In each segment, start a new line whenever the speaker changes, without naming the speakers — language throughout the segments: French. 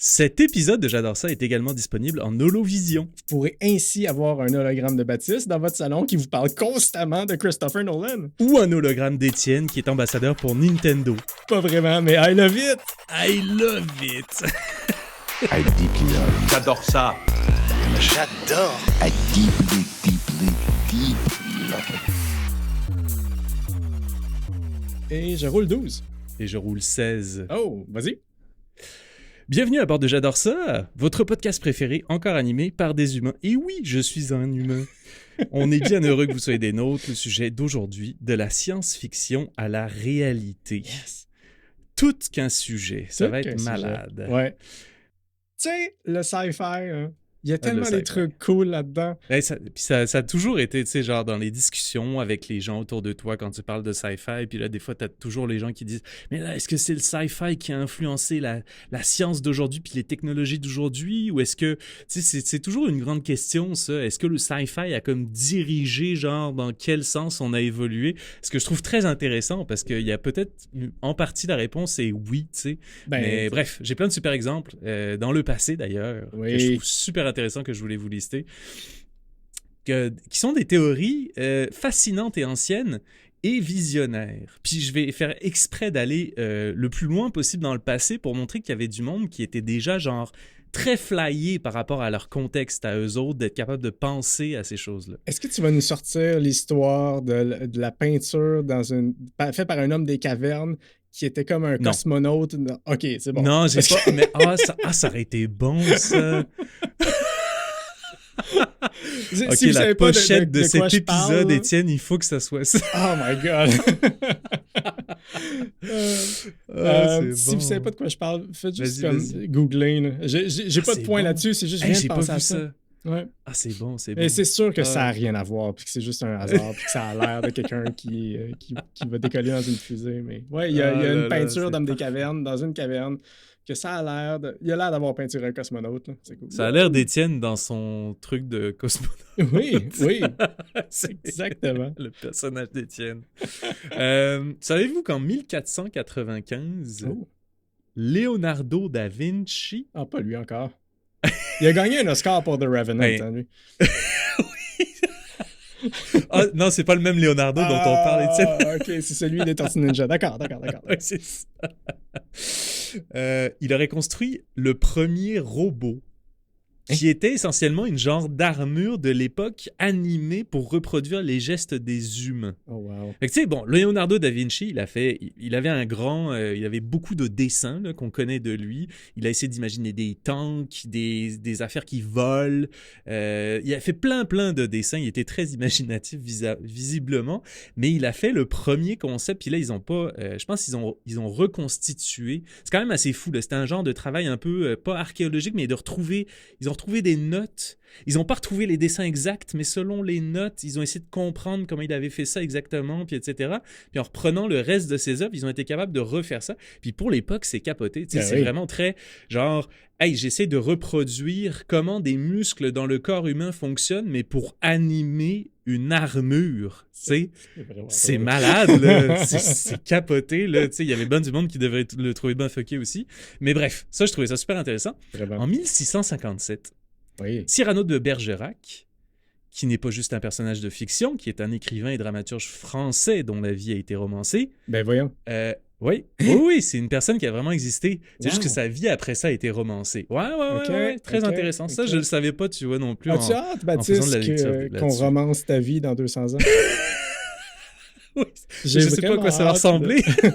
Cet épisode de J'adore ça est également disponible en holovision.
Vous pourrez ainsi avoir un hologramme de Baptiste dans votre salon qui vous parle constamment de Christopher Nolan.
Ou un hologramme d'Étienne qui est ambassadeur pour Nintendo.
Pas vraiment, mais I love it!
I love it!
I deeply love.
J'adore ça.
J'adore.
I deeply, deeply, deeply love.
Et je roule 12.
Et je roule 16.
Oh, vas-y.
Bienvenue à bord de J'adore ça, votre podcast préféré encore animé par des humains. Et oui, je suis un humain. On est bien heureux que vous soyez des nôtres. Le sujet d'aujourd'hui, de la science-fiction à la réalité.
Yes.
Tout qu'un sujet. Ça
Tout
va
qu'un
être
sujet.
malade.
Ouais. Tu sais, le sci-fi, hein, il y a
le
tellement
sci-fi.
des trucs cool là-dedans.
Puis ça a toujours été, tu sais, genre dans les discussions avec les gens autour de toi quand tu parles de sci-fi, puis là, des fois, t'as toujours les gens qui disent « Mais là, est-ce que c'est le sci-fi qui a influencé la science d'aujourd'hui puis les technologies d'aujourd'hui? Ou est-ce que... » Tu sais, c'est toujours une grande question, ça. Est-ce que le sci-fi a comme dirigé, genre, dans quel sens on a évolué? Ce que je trouve très intéressant, parce qu'il y a peut-être, en partie, la réponse est oui, tu sais.
Ben,
Mais bref, j'ai plein de super exemples, dans le passé, d'ailleurs,
Oui.
que je trouve super intéressant, que je voulais vous lister, qui sont des théories fascinantes et anciennes et visionnaires. Puis je vais faire exprès d'aller le plus loin possible dans le passé pour montrer qu'il y avait du monde qui était déjà genre très flyé par rapport à leur contexte à eux autres, d'être capable de penser à ces choses-là.
est-ce que tu vas nous sortir l'histoire de la peinture faite par un homme des cavernes qui était comme un
Non.
cosmonaute? Ok, c'est bon.
Non, j'ai
Parce
pas... Mais ça aurait été bon, ça!
que-
Ok,
si vous
la
savez pas
pochette de
quoi
cet
je
épisode,
parle,
Étienne, il faut que ça soit ça.
Oh my god! Si vous savez pas de quoi je parle, faites juste
Vas-y.
googler. Là. J'ai pas de
c'est
point
bon.
là-dessus, c'est juste je
Hey,
viens
j'ai
de
pas
penser
vu
à ça. Ouais.
Ah, c'est bon, c'est bon.
Et c'est sûr que
Ah.
ça n'a rien à voir, puis que c'est juste un hasard, puis que ça a l'air de quelqu'un qui va décoller dans une fusée. Mais ouais, il y a
Ah là
une
là,
peinture
c'est
d'homme des
parfait.
cavernes dans une caverne que ça a l'air de. Il a l'air d'avoir peinturé un cosmonaute. Là. C'est cool.
Ça a l'air d'Étienne dans son truc de cosmonaute.
Oui, oui,
C'est
exactement.
le personnage d'Étienne. Savez-vous qu'en 1495,
Oh.
Leonardo da Vinci...
Ah, pas lui encore. Il a gagné un Oscar pour The Revenant,
Hey.
hein, lui.
Ah, non, c'est pas le même Leonardo dont on parle, Étienne.
Ah, ok, c'est celui des Tortues Ninja. D'accord.
Ouais, c'est ça. Il aurait construit le premier robot qui était essentiellement une genre d'armure de l'époque animée pour reproduire les gestes des humains.
Oh, wow.
Fait que, tu sais, bon, Leonardo da Vinci, il avait un grand, il avait beaucoup de dessins là, qu'on connaît de lui. Il a essayé d'imaginer des tanks, des affaires qui volent. Il a fait plein de dessins. Il était très imaginatif visiblement, mais il a fait le premier concept. Puis là, ils ont pas, je pense qu'ils ont reconstitué. C'est quand même assez fou. Là. C'était un genre de travail un peu pas archéologique, mais ils ont retrouvé des notes. Ils n'ont pas retrouvé les dessins exacts, mais selon les notes, ils ont essayé de comprendre comment il avait fait ça exactement, puis etc. Puis en reprenant le reste de ses œuvres, ils ont été capables de refaire ça. Puis pour l'époque, c'est capoté. Tu sais,
Ben
c'est
oui.
vraiment très genre, hey, j'essaie de reproduire comment des muscles dans le corps humain fonctionnent, mais pour animer une armure. Tu sais, c'est malade, là. C'est capoté, là. Tu sais, il y avait bien du monde qui devrait le trouver bien fucké aussi. Mais bref, ça, je trouvais ça super intéressant.
Vraiment.
En 1657,
Oui.
Cyrano de Bergerac, qui n'est pas juste un personnage de fiction, qui est un écrivain et dramaturge français dont la vie a été romancée.
Ben voyons.
Oui, c'est une personne qui a vraiment existé. C'est
Wow.
juste que sa vie après ça a été romancée. Ouais,
Ok,
très
ok,
intéressant. Ça,
ok.
je le savais pas, tu vois, non plus.
As-tu hâte,
faisant
Baptiste,
de la lecture
qu'on
là-dessus.
romance ta vie dans 200 ans?
Oui.
J'ai
Je sais pas à
vraiment
quoi ça va
hâte,
ressembler.
là.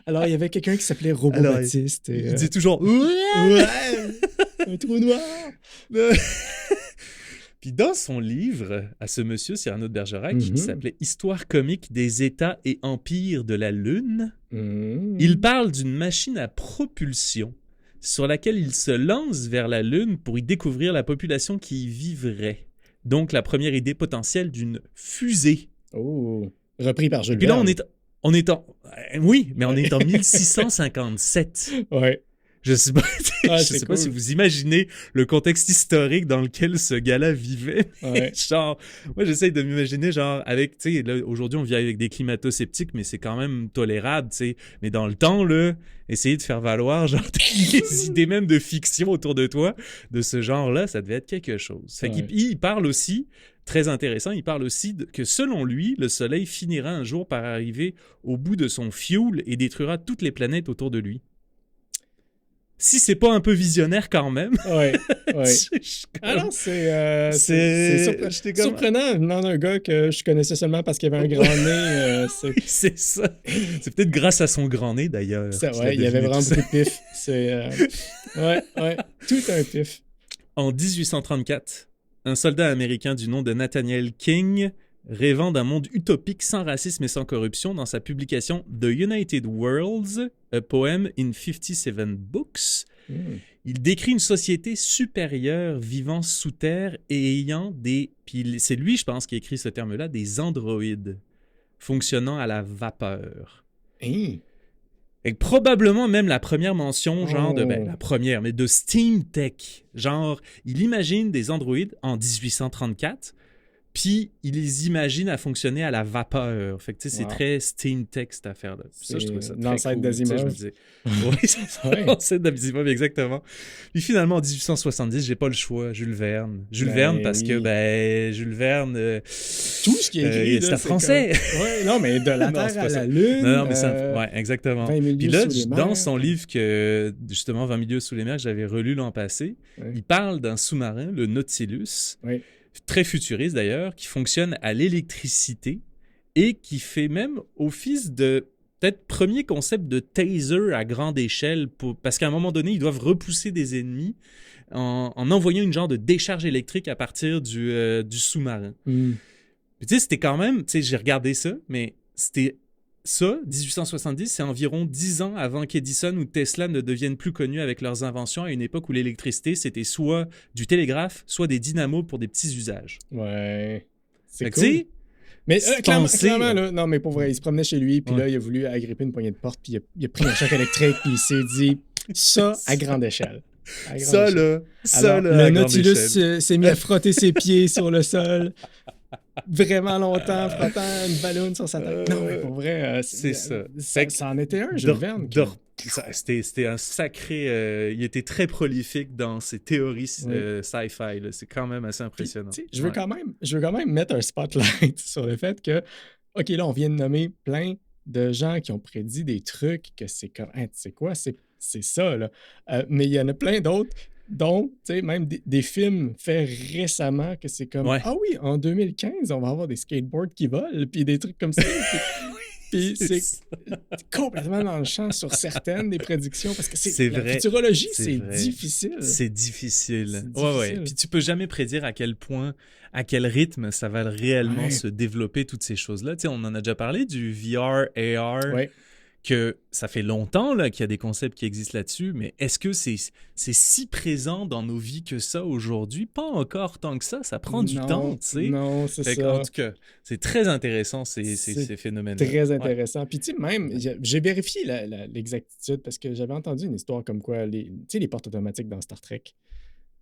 Alors, il y avait quelqu'un qui s'appelait Robot
Alors,
Baptiste. Et,
Il dit toujours...
ouais, un trou noir.
Puis dans son livre, à ce monsieur Cyrano de Bergerac,
Mhm.
qui s'appelait « Histoire comique des États et empires de la Lune »,
Mmh.
il parle d'une machine à propulsion sur laquelle il se lance vers la Lune pour y découvrir la population qui y vivrait. Donc la première idée potentielle d'une fusée.
Oh, repris par Jules
Puis là,
Verne.
on est en... Oui, mais on est en 1657.
Ouais.
Je sais pas,
Ah,
je
c'est
sais pas si
cool.
vous imaginez le contexte historique dans lequel ce gars-là vivait.
Ouais.
Genre, moi j'essaye de m'imaginer, genre, avec, tu sais, là, aujourd'hui on vit avec des climato-sceptiques, mais c'est quand même tolérable, tu sais. Mais dans le temps, là, essayer de faire valoir, genre, des idées même de fiction autour de toi, de ce genre-là, ça devait être quelque chose. Fait
Ouais.
qu'il parle aussi, très intéressant, il parle aussi que selon lui, le Soleil finira un jour par arriver au bout de son fuel et détruira toutes les planètes autour de lui. Si c'est pas un peu visionnaire quand même.
Ouais, ouais.
Je suis
Ah
comme-
non, c'est
J'étais comme-
surprenant venant d'un gars que je connaissais seulement parce qu'il avait un grand nez.
Oui, c'est ça. C'est peut-être grâce à son grand nez d'ailleurs. qu'il a
Ouais, il y avait
deviné
vraiment
tout ça.
beaucoup de pif. Ouais, tout un pif.
En 1834, un soldat américain du nom de Nathaniel King, rêvant d'un monde utopique sans racisme et sans corruption, dans sa publication The United Worlds, a poem in 57 books, il décrit une société supérieure vivant sous terre et ayant des... Puis c'est lui, je pense, qui a écrit ce terme-là, des androïdes fonctionnant à la vapeur.
Hein?
Et probablement même la première mention, genre de... Ben,
Oh.
la première, mais de Steam Tech. Genre, il imagine des androïdes en 1834, puis il les imagine à fonctionner à la vapeur. Fait que, tu sais, c'est
Wow.
très Steam Tech, cette affaire-là. Puis ça, je trouvais ça
C'est
très
l'ancêtre
cool. Tu sais,
d'Asimov.
je me disais... Oui, c'est ça.
Ouais.
L'ancêtre d'Asimov, exactement. Puis finalement, en 1870, j'ai pas le choix. Jules Verne. Jules
Ben
Verne, parce que,
oui.
ben, Jules Verne...
Tout ce qui est écrit,
c'est
là,
un Français.
comme- Ouais, non, mais de la
Non,
Terre
c'est
à
pas
la
ça.
Lune.
Non, mais ouais, exactement.
20 000
Puis
lieues
là,
sous les
dans
mers.
son livre que, justement, 20 milieux sous les mers, que j'avais relu l'an passé,
Ouais.
il parle d'un sous-marin, le Nautilus,
Oui.
très futuriste d'ailleurs, qui fonctionne à l'électricité et qui fait même office de peut-être premier concept de taser à grande échelle, parce qu'à un moment donné, ils doivent repousser des ennemis en envoyant une genre de décharge électrique à partir du sous-marin.
Hmm.
Puis tu sais, c'était quand même, tu sais, j'ai regardé ça, mais c'était ça, 1870, c'est environ 10 ans avant qu'Edison ou Tesla ne deviennent plus connus avec leurs inventions, à une époque où l'électricité, c'était soit du télégraphe, soit des dynamos pour des petits usages.
Ouais. C'est
Fait que,
cool.
tu sais,
Mais
penser,
clairement, là, non, mais pour vrai, il se promenait chez lui, puis
Ouais.
là, il a voulu agripper une poignée de porte, puis il a pris un choc électrique, puis il s'est dit ça à grande échelle. À grande
ça
échelle.
là, ça
Alors,
là, à
le
grande
Nautilus
échelle.
s'est mis à frotter ses pieds sur le sol vraiment longtemps, frottant une ballonne sur sa tête. Non, mais pour vrai,
c'est ça.
Ça,
Fait que
ça en était un, Jules Verne.
C'était un sacré... il était très prolifique dans ses théories
Oui.
sci-fi. Là. C'est quand même assez impressionnant.
Tu sais, je veux
Ouais.
quand même mettre un spotlight sur le fait que, OK, là, on vient de nommer plein de gens qui ont prédit des trucs que c'est comme, hein, tu sais quoi, c'est ça, là. Mais il y en a plein d'autres, dont, tu sais, même des films faits récemment que c'est comme,
Ouais.
ah oui, en 2015, on va avoir des skateboards qui volent, puis des trucs comme ça. Puis c'est complètement dans le champ sur certaines des prédictions, parce que
C'est
la
vrai.
futurologie,
C'est
c'est
vrai.
difficile.
C'est difficile.
C'est
Ouais, ouais.
difficile.
Puis tu peux jamais prédire à quel point, à quel rythme ça va réellement
Ouais.
se développer, toutes ces choses-là. Tu sais, on en a déjà parlé du VR, AR,
Ouais.
que ça fait longtemps là, qu'il y a des concepts qui existent là-dessus, mais est-ce que c'est si présent dans nos vies que ça aujourd'hui? Pas encore tant que ça prend du
Non,
temps, tu sais.
Non, c'est
Fait
ça.
en tout cas, c'est très intéressant ces
C'est
phénomènes-là.
Très
Ouais.
intéressant. Puis, tu sais, même, j'ai vérifié l'exactitude parce que j'avais entendu une histoire comme quoi, tu sais, les portes automatiques dans Star Trek,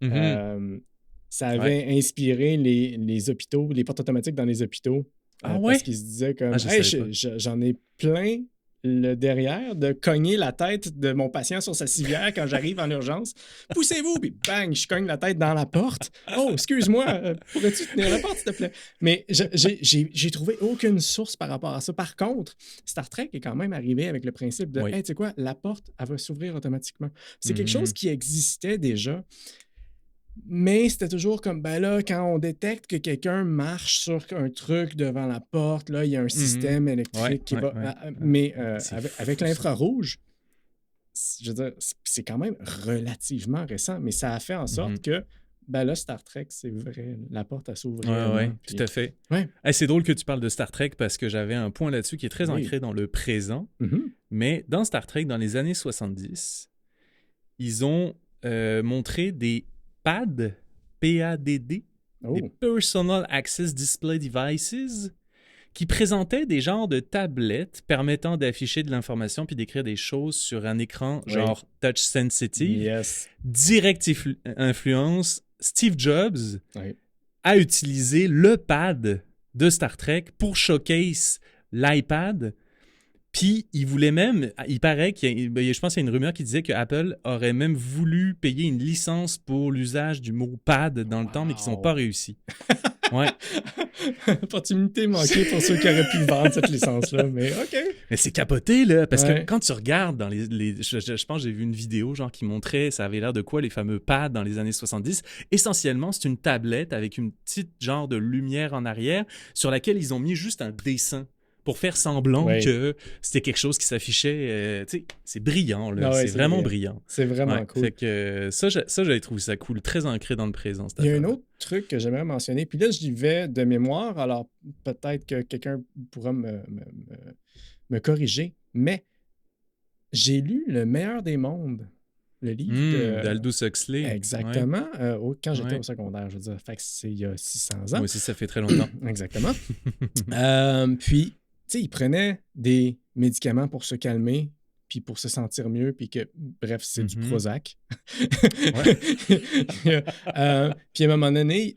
Mhm.
ça avait inspiré les hôpitaux, les portes automatiques dans les hôpitaux.
Ah ouais?
Parce qu'ils se disaient comme,
Ah, je
hey,
savais
j'en ai plein le derrière de cogner la tête de mon patient sur sa civière quand j'arrive en urgence. Poussez-vous, puis bang, je cogne la tête dans la porte. Oh, excuse-moi, pourrais-tu tenir la porte, s'il te plaît? Mais j'ai trouvé aucune source par rapport à ça. Par contre, Star Trek est quand même arrivé avec le principe de,
Oui.
hey, tu sais quoi, la porte, elle va s'ouvrir automatiquement. C'est quelque
Mhm.
chose qui existait déjà. Mais c'était toujours comme, ben là, quand on détecte que quelqu'un marche sur un truc devant la porte, là, il y a un système électrique
Ouais,
qui
ouais,
va.
ouais.
Mais
C'est
avec
fou,
l'infrarouge, je veux dire, c'est quand même relativement récent, mais ça a fait en sorte que, ben là, Star Trek, c'est vrai, la porte, elle s'ouvre.
Ouais, tout à fait.
Ouais.
Hey, c'est drôle que tu parles de Star Trek parce que j'avais un point là-dessus qui est très
Oui.
ancré dans le présent.
Mhm.
Mais dans Star Trek, dans les années 70, ils ont montré des PAD, PADD,
Oh.
des Personal Access Display Devices, qui présentait des genres de tablettes permettant d'afficher de l'information puis d'écrire des choses sur un écran
Oui.
genre touch sensitive.
Yes.
Direct influence, Steve Jobs
Oui.
a utilisé le pad de Star Trek pour showcase l'iPad. Puis, il voulait même, il paraît je pense qu'il y a une rumeur qui disait que Apple aurait même voulu payer une licence pour l'usage du mot pad dans le temps, mais qu'ils n'ont pas réussi. Ouais.
Opportunité manquée pour ceux qui auraient pu vendre cette licence-là, mais OK.
Mais c'est capoté, là, parce
Ouais.
que quand tu regardes dans je pense que j'ai vu une vidéo genre qui montrait, ça avait l'air de quoi, les fameux pads dans les années 70. Essentiellement, c'est une tablette avec une petite genre de lumière en arrière sur laquelle ils ont mis juste un dessin pour faire semblant
Ouais.
que c'était quelque chose qui s'affichait. Tu sais, c'est brillant, là.
Ah ouais,
c'est vraiment brillant.
C'est vraiment
Ouais,
cool.
Fait que ça, j'avais trouvé ça cool, très ancré dans le présent. cette
Il y a un
affaire-là.
autre truc que j'aimerais mentionner, puis là, j'y vais de mémoire, alors peut-être que quelqu'un pourra me corriger, mais j'ai lu Le meilleur des mondes, le livre
d'Aldous Huxley.
Exactement, quand j'étais
Ouais.
au secondaire, je veux dire, fait que c'est il y a 600
Ouais.
ans.
Moi aussi, ça fait très longtemps.
Exactement. Puis, tu sais, il prenait des médicaments pour se calmer, puis pour se sentir mieux, puis que, bref, c'est du
Mhm.
Prozac. Puis à un moment donné,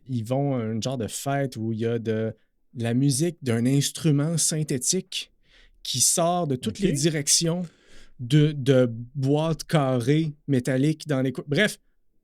ils vont à un genre de fête où il y a de la musique d'un instrument synthétique qui sort de toutes
Ok.
les directions de boîtes carrées métalliques dans les... Bref,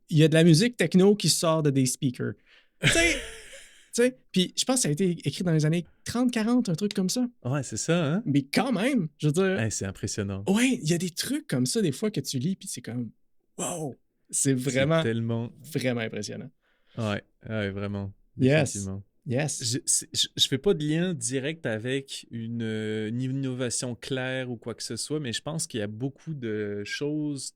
il y a de la musique techno qui sort de des speakers. Tu sais, puis je pense que ça a été écrit dans les années 30-40, un truc comme ça.
Ouais, c'est ça, hein?
Mais quand même, je veux dire,
Hey, c'est impressionnant.
ouais, il y a des trucs comme ça des fois que tu lis, puis c'est comme, wow, c'est vraiment,
C'est tellement...
vraiment impressionnant.
Ouais, vraiment.
Yes.
Définitivement.
Yes.
Je fais pas de lien direct avec une innovation claire ou quoi que ce soit, mais je pense qu'il y a beaucoup de choses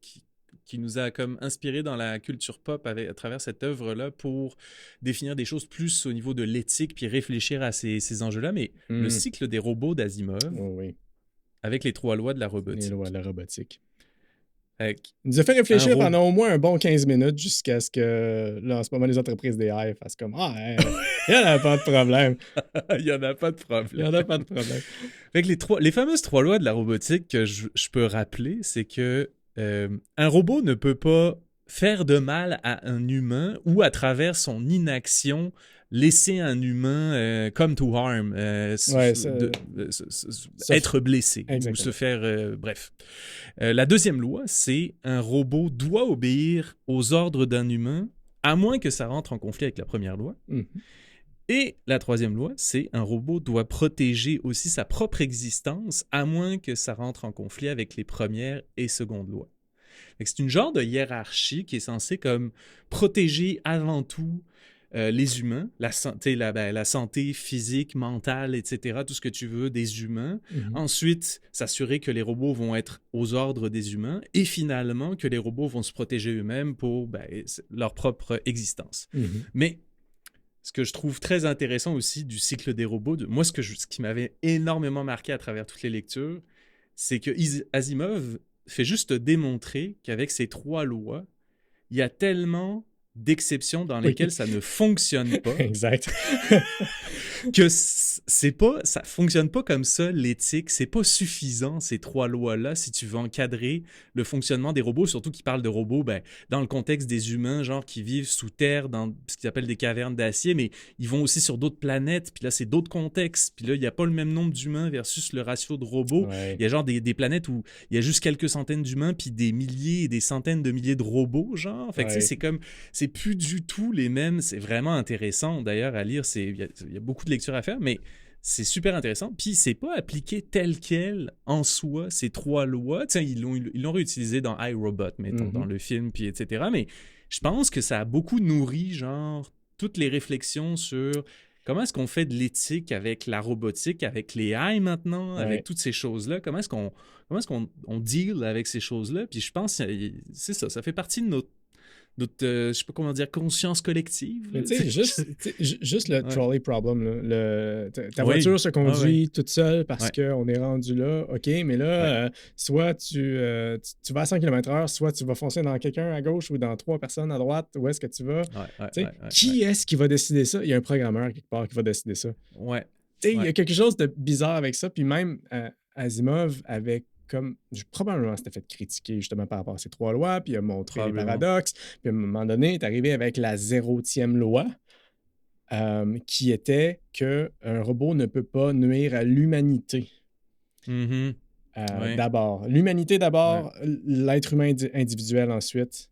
qui nous a comme inspiré dans la culture pop à travers cette œuvre-là pour définir des choses plus au niveau de l'éthique puis réfléchir à ces enjeux-là. Mais le cycle des robots d'Asimov,
Oh, oui,
avec les 3 lois de la
les
robotique.
lois de la robotique.
Avec-
Il nous a fait réfléchir
Un
pendant au moins un bon 15 minutes jusqu'à ce que, là, en ce moment, les entreprises d'AI fassent comme, ah, hey, il n'y en a pas de problème.
Il n'y en a pas de
Il
problème.
n'y en a pas de problème.
Fait que les fameuses 3 lois de la robotique que je peux rappeler, c'est que un robot ne peut pas faire de mal à un humain ou à travers son inaction laisser un humain come to harm, être blessé ou
Exactement.
se faire... bref. La deuxième loi, c'est un robot doit obéir aux ordres d'un humain à moins que ça rentre en conflit avec la première loi.
Mhm.
Et la troisième loi, c'est un robot doit protéger aussi sa propre existence à moins que ça rentre en conflit avec les premières et secondes lois. Fait que c'est une genre de hiérarchie qui est censée comme protéger avant tout les humains, la santé physique, mentale, etc., tout ce que tu veux des humains.
Mhm.
Ensuite, s'assurer que les robots vont être aux ordres des humains et finalement que les robots vont se protéger eux-mêmes pour leur propre existence.
Mhm.
Mais ce que je trouve très intéressant aussi du cycle des robots, moi, ce qui m'avait énormément marqué à travers toutes les lectures, c'est que Asimov fait juste démontrer qu'avec ces 3 lois, il y a tellement d'exceptions dans lesquelles ça ne fonctionne pas
Exact.
que ça fonctionne pas comme ça, l'éthique. C'est pas suffisant, ces 3 lois-là, si tu veux encadrer le fonctionnement des robots, surtout qu'ils parlent de robots dans le contexte des humains, genre qui vivent sous terre dans ce qu'ils appellent des cavernes d'acier, mais ils vont aussi sur d'autres planètes, puis là, c'est d'autres contextes, puis là, il n'y a pas le même nombre d'humains versus le ratio de robots.
Ouais.
Il y a genre des planètes où il y a juste quelques centaines d'humains, puis des milliers et des centaines de milliers de robots, genre. Fait que tu sais,
Ouais.
c'est comme... C'est plus du tout les mêmes. C'est vraiment intéressant, d'ailleurs, à lire. Il y a beaucoup de lectures à faire, mais c'est super intéressant. Puis, c'est pas appliqué tel quel en soi, ces 3 lois. Tiens, ils l'ont réutilisé dans iRobot, mettons, dans le film, puis etc. Mais je pense que ça a beaucoup nourri, genre, toutes les réflexions sur comment est-ce qu'on fait de l'éthique avec la robotique, avec les AI maintenant, avec toutes ces choses-là. Comment est-ce qu'on deal avec ces choses-là? Puis je pense que c'est ça fait partie de je sais pas comment dire, conscience collective.
Mais
là.
tu sais, juste le
Ouais.
trolley problem, là, ta
Oui.
voiture se conduit
Ouais.
toute seule parce
Ouais.
qu'on est rendu là, OK, mais là, soit tu vas à 100 km/h, soit tu vas foncer dans quelqu'un à gauche ou dans 3 personnes à droite, où est-ce que tu vas?
Ouais,
Tu sais,
ouais.
qui est-ce qui va décider ça? Il y a un programmeur quelque part qui va décider ça.
Ouais.
Tu sais, il y
Ouais.
a quelque chose de bizarre avec ça, puis même Asimov avait comme probablement s'était fait critiquer justement par rapport à ces 3 lois, puis il a montré les
Probablement.
paradoxes, puis à un moment donné, il est arrivé avec la 0e loi, qui était qu'un robot ne peut pas nuire à l'humanité.
Mhm. Ouais.
D'abord. L'humanité d'abord, l'être humain individuel ensuite.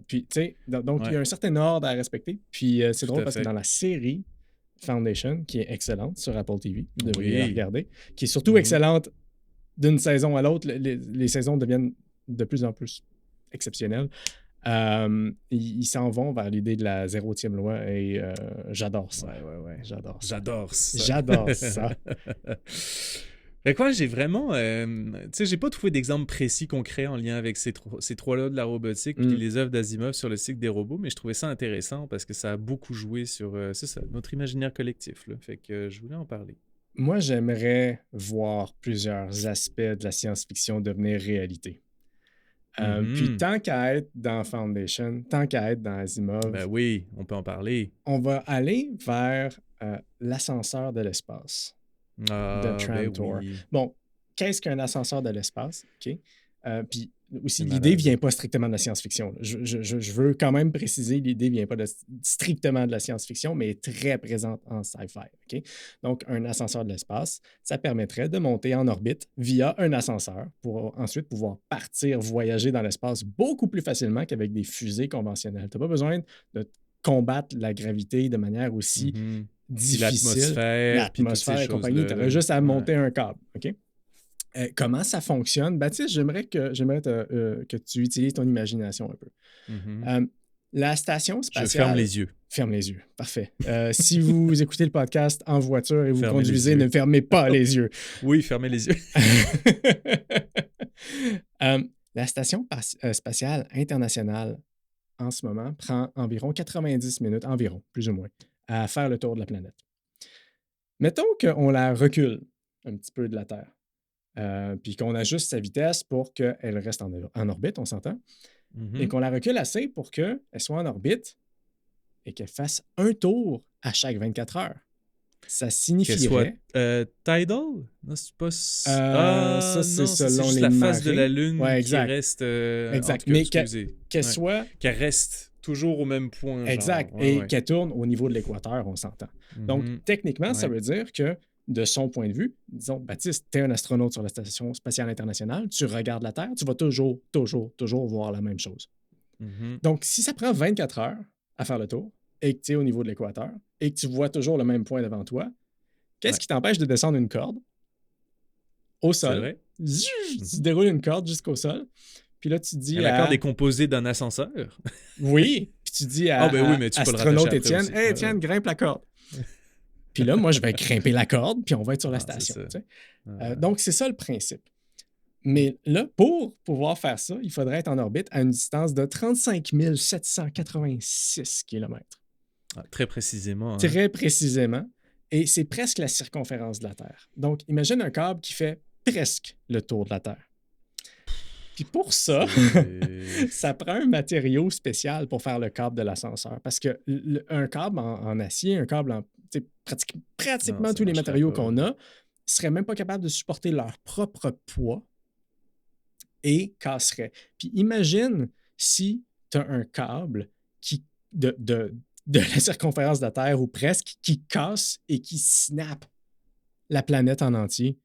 Puis, tu sais, donc il y a un certain ordre à respecter. Puis, c'est
Tout
drôle
à
parce que
fait.
dans la série Foundation, qui est excellente sur Apple TV, vous devriez la
Oui.
regarder, qui est surtout
Mhm.
excellente d'une saison à l'autre. Les saisons deviennent de plus en plus exceptionnelles. Ils s'en vont vers l'idée de la 0e loi et j'adore ça.
Ouais.
J'adore ça.
J'adore ça.
J'adore ça.
Fait quoi, j'ai vraiment... tu sais, j'ai pas trouvé d'exemple précis, concret en lien avec ces trois-là de la robotique puis les œuvres d'Asimov sur le cycle des robots, mais je trouvais ça intéressant parce que ça a beaucoup joué sur, c'est ça, notre imaginaire collectif. Là. Fait que je voulais en parler.
Moi, j'aimerais voir plusieurs aspects de la science-fiction devenir réalité. Puis tant qu'à être dans Foundation, tant qu'à être dans Asimov,
Ben oui, on peut en parler.
on va aller vers l'ascenseur de l'espace de Trantor.
Oui.
Bon, qu'est-ce qu'un ascenseur de l'espace? OK? Puis aussi,
C'est
l'idée ne
malade.
vient pas strictement de la science-fiction. Je veux quand même préciser, l'idée ne vient pas strictement de la science-fiction, mais est très présente en sci-fi. OK? Donc, un ascenseur de l'espace, ça permettrait de monter en orbite via un ascenseur pour ensuite pouvoir partir, voyager dans l'espace beaucoup plus facilement qu'avec des fusées conventionnelles. Tu n'as pas besoin de combattre la gravité de manière aussi
Mhm.
difficile. L'atmosphère et compagnie. Tu aurais juste à monter un câble. OK? Comment ça fonctionne? Baptiste, j'aimerais que tu utilises ton imagination un peu.
Mhm.
La station
Je
spatiale...
ferme les yeux.
Ferme les yeux. Parfait. Si vous écoutez le podcast en voiture et vous
Fermez les
conduisez,
yeux.
ne fermez pas les yeux.
Oui, fermez les yeux.
La station spatiale internationale, en ce moment, prend environ 90 minutes, environ, plus ou moins, à faire le tour de la planète. Mettons qu'on la recule un petit peu de la Terre, puis qu'on ajuste sa vitesse pour qu'elle reste en orbite, on s'entend, et qu'on la recule assez pour qu'elle soit en orbite et qu'elle fasse un tour à chaque 24 heures. Ça signifierait...
Qu'elle soit tidal? Non, c'est pas...
ça, c'est
non,
selon
juste
les
la face de
marées.
la Lune
Ouais,
qui
exact.
reste...
Exact.
En tout cas,
Mais
excusez.
qu'elle
Ouais.
soit...
Qu'elle reste toujours au même point.
Exact.
Genre.
Et qu'elle tourne au niveau de l'équateur, on s'entend. Donc, techniquement, ça veut dire que, de son point de vue, disons, Baptiste, tu es un astronaute sur la Station spatiale internationale, tu regardes la Terre, tu vas toujours voir la même chose. Donc, si ça prend 24 heures à faire le tour et que tu es au niveau de l'équateur et que tu vois toujours le même point devant toi, qu'est-ce qui t'empêche de descendre une corde au sol?
C'est vrai.
Tu déroules une corde jusqu'au sol. Puis là, tu dis
La corde est composée d'un ascenseur.
Oui. Puis tu dis à,
oui, mais tu peux le
astronaute
rattacher
Étienne,
après aussi.
« Hey, Étienne, grimpe la corde. » Puis là, moi, je vais grimper la corde, puis on va être sur la station.
C'est ça.
Tu sais. Donc, c'est ça le principe. Mais là, pour pouvoir faire ça, il faudrait être en orbite à une distance de 35 786 km.
Très précisément.
Très précisément. Et c'est presque la circonférence de la Terre. Donc, imagine un câble qui fait presque le tour de la Terre. Puis pour ça, ça prend un matériau spécial pour faire le câble de l'ascenseur. Parce qu'un câble en acier, un câble en pratiquement
Non,
tous les matériaux
pas.
qu'on a, ne seraient même pas capables de supporter leur propre poids et casseraient. Puis imagine si tu as un câble qui, de la circonférence de la Terre ou presque, qui casse et qui snappe la planète en entier.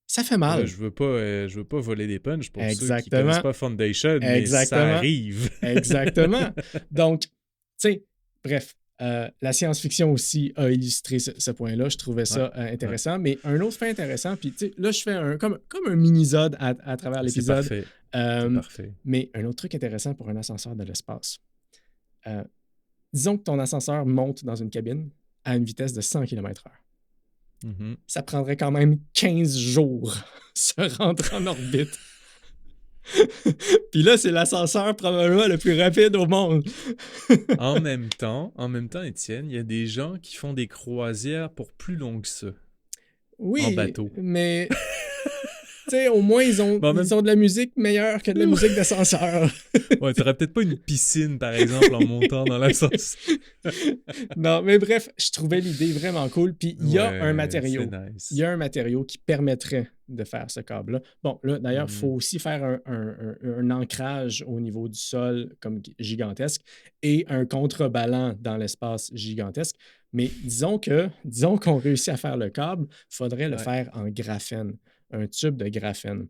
Ça fait mal.
Je veux pas voler des punchs pour
Exactement.
ceux qui connaissent pas Foundation, mais ça arrive.
Exactement. Donc, tu sais, bref, la science-fiction aussi a illustré ce point-là. Je trouvais ça intéressant. Mais un autre fait intéressant, puis tu sais, là, je fais comme un mini-zode à travers l'épisode.
C'est parfait. C'est parfait.
Mais un autre truc intéressant pour un ascenseur de l'espace. Disons que ton ascenseur monte dans une cabine à une vitesse de 100 km/h. Ça prendrait quand même 15 jours se rendre en orbite. Puis là, c'est l'ascenseur probablement le plus rapide au monde.
En même temps, Étienne, il y a des gens qui font des croisières pour plus long que ça, en
Oui,
bateau.
mais tu sais, au moins, ils ont de la musique meilleure que de la musique d'ascenseur.
Ouais, t'aurais peut-être pas une piscine, par exemple, en montant dans l'ascenseur.
Non, mais bref, je trouvais l'idée vraiment cool. Puis il y a un matériau.
C'est nice.
Il y a un matériau qui permettrait de faire ce câble-là. Bon, là, d'ailleurs, il faut
Mhm.
aussi faire un ancrage au niveau du sol comme gigantesque et un contrebalan dans l'espace gigantesque. Mais disons qu'on réussit à faire le câble, il faudrait le
Ouais.
faire en graphène, un tube de graphène.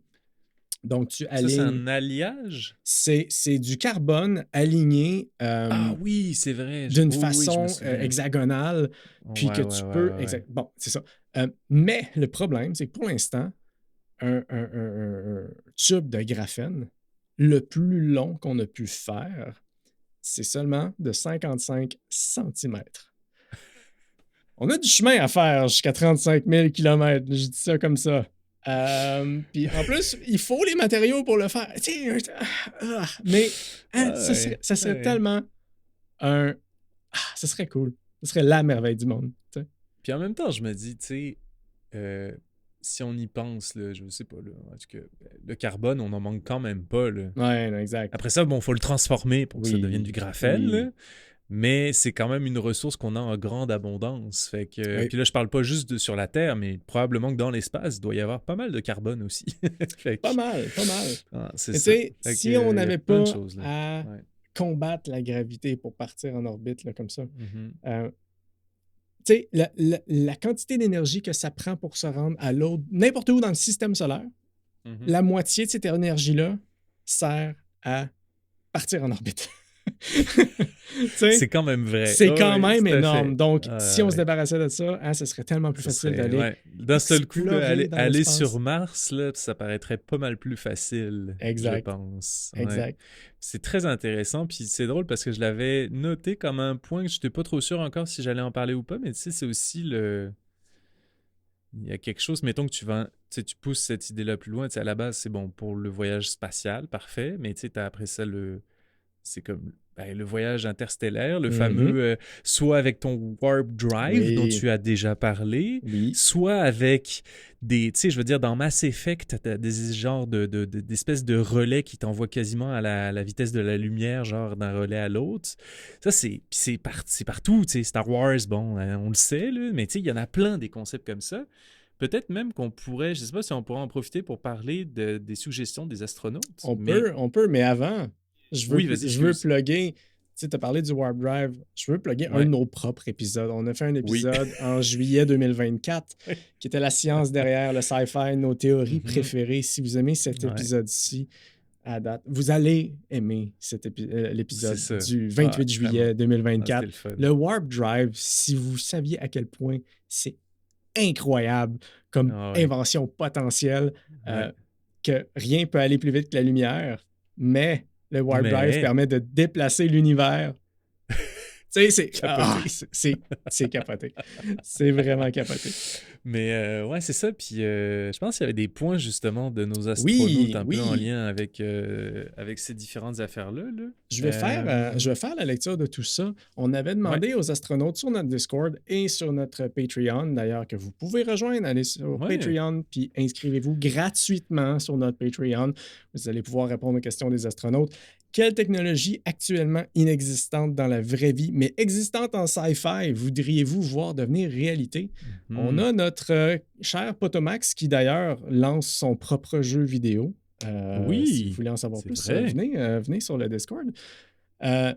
Donc, tu
Ça, c'est
alignes.
un alliage?
C'est du carbone aligné
Ah oui, c'est vrai.
d'une
Oui, je
façon
me souviens.
hexagonale, puis que tu peux. Bon, c'est ça. Mais le problème, c'est que pour l'instant, un tube de graphène, le plus long qu'on a pu faire, c'est seulement de 55 centimètres. On a du chemin à faire jusqu'à 35 000 km. Je dis ça comme ça. Puis en plus, il faut les matériaux pour le faire. Mais ça serait tellement un. Ça serait cool. Ça serait la merveille du monde. T'sais.
Puis en même temps, je me dis, tu sais, si on y pense, là, je sais pas, là, en tout cas, le carbone, on n'en manque quand même pas. Là.
Ouais, non, exact.
Après ça, bon, il faut le transformer pour que ça
Oui,
devienne du graphène,
oui.
là. Mais c'est quand même une ressource qu'on a en grande abondance. Fait que,
Oui.
puis là, je parle pas juste sur la Terre, mais probablement que dans l'espace, il doit y avoir pas mal de carbone aussi. Fait que-
Pas mal.
c'est
Mais tu
ça.
sais,
Fait
si
que,
on
y a
n'avait
plein
pas
de choses, là.
à
Ouais.
combattre la gravité pour partir en orbite là, comme ça,
Mhm.
tu sais, la quantité d'énergie que ça prend pour se rendre à l'autre, n'importe où dans le système solaire,
Mhm.
la moitié de cette énergie-là sert à partir en orbite. Tu sais,
C'est quand même vrai.
c'est
Ah
quand
ouais,
même
tout à
énorme.
fait.
Donc, si on se
Ouais.
débarrassait de ça, hein, ce serait tellement plus
Ça
facile
serait,
d'aller
ouais. D'un seul coup, là,
explorer dans
aller
l'espace.
sur Mars, là, ça paraîtrait pas mal plus facile, je
Exact.
pense. Ouais.
Exact.
C'est très intéressant, puis c'est drôle parce que je l'avais noté comme un point que je n'étais pas trop sûr encore si j'allais en parler ou pas, mais tu sais, c'est aussi le... Il y a quelque chose, mettons que tu vas, tu sais, tu pousses cette idée-là plus loin, tu sais, à la base, c'est bon pour le voyage spatial, parfait, mais tu sais, t'as après ça c'est comme le voyage interstellaire, le fameux, soit avec ton Warp Drive dont
Oui.
tu as déjà parlé,
Oui.
soit avec des, tu sais, je veux dire, dans Mass Effect, t'as des genres d'espèces de relais qui t'envoient quasiment à la vitesse de la lumière, genre d'un relais à l'autre. Ça, c'est partout, tu sais, Star Wars, bon, on le sait, là, mais tu sais, il y en a plein des concepts comme ça. Peut-être même qu'on pourrait, je sais pas si on pourrait en profiter pour parler des suggestions des astronautes.
On peut, mais avant, je veux,
Oui, vas-y,
je veux
excuse.
plugger. Tu sais, tu as parlé du Warp Drive. Je veux plugger un
Ouais.
de nos propres épisodes. On a fait un
Oui.
épisode en juillet 2024 qui était la science derrière le sci-fi, nos théories
Mhm.
préférées. Si vous aimez cet
Ouais.
épisode-ci à date, vous allez aimer l'épisode
C'est ça.
du 28 juillet
vraiment.
2024.
C'était le fun.
Le Warp Drive, si vous saviez à quel point c'est incroyable comme
Ah ouais.
invention potentielle,
Ouais.
que rien peut aller plus vite que la lumière, mais le Warp
Mais-
Drive permet de déplacer l'univers. Tu sais,
Capoté.
c'est capoté. C'est vraiment capoté.
Mais ouais, c'est ça. Puis je pense qu'il y avait des points justement de nos astronautes un peu en lien avec ces différentes affaires-là. Là.
Je vais faire la lecture de tout ça. On avait demandé aux astronautes sur notre Discord et sur notre Patreon, d'ailleurs, que vous pouvez rejoindre. Allez sur
Ouais.
Patreon, puis inscrivez-vous gratuitement sur notre Patreon. Vous allez pouvoir répondre aux questions des astronautes. Quelle technologie actuellement inexistante dans la vraie vie, mais existante en sci-fi, voudriez-vous voir devenir réalité?
Mhm.
On a notre cher Potomax qui, d'ailleurs, lance son propre jeu vidéo.
Oui,
si vous voulez en savoir
c'est
plus,
vrai.
venez sur le Discord.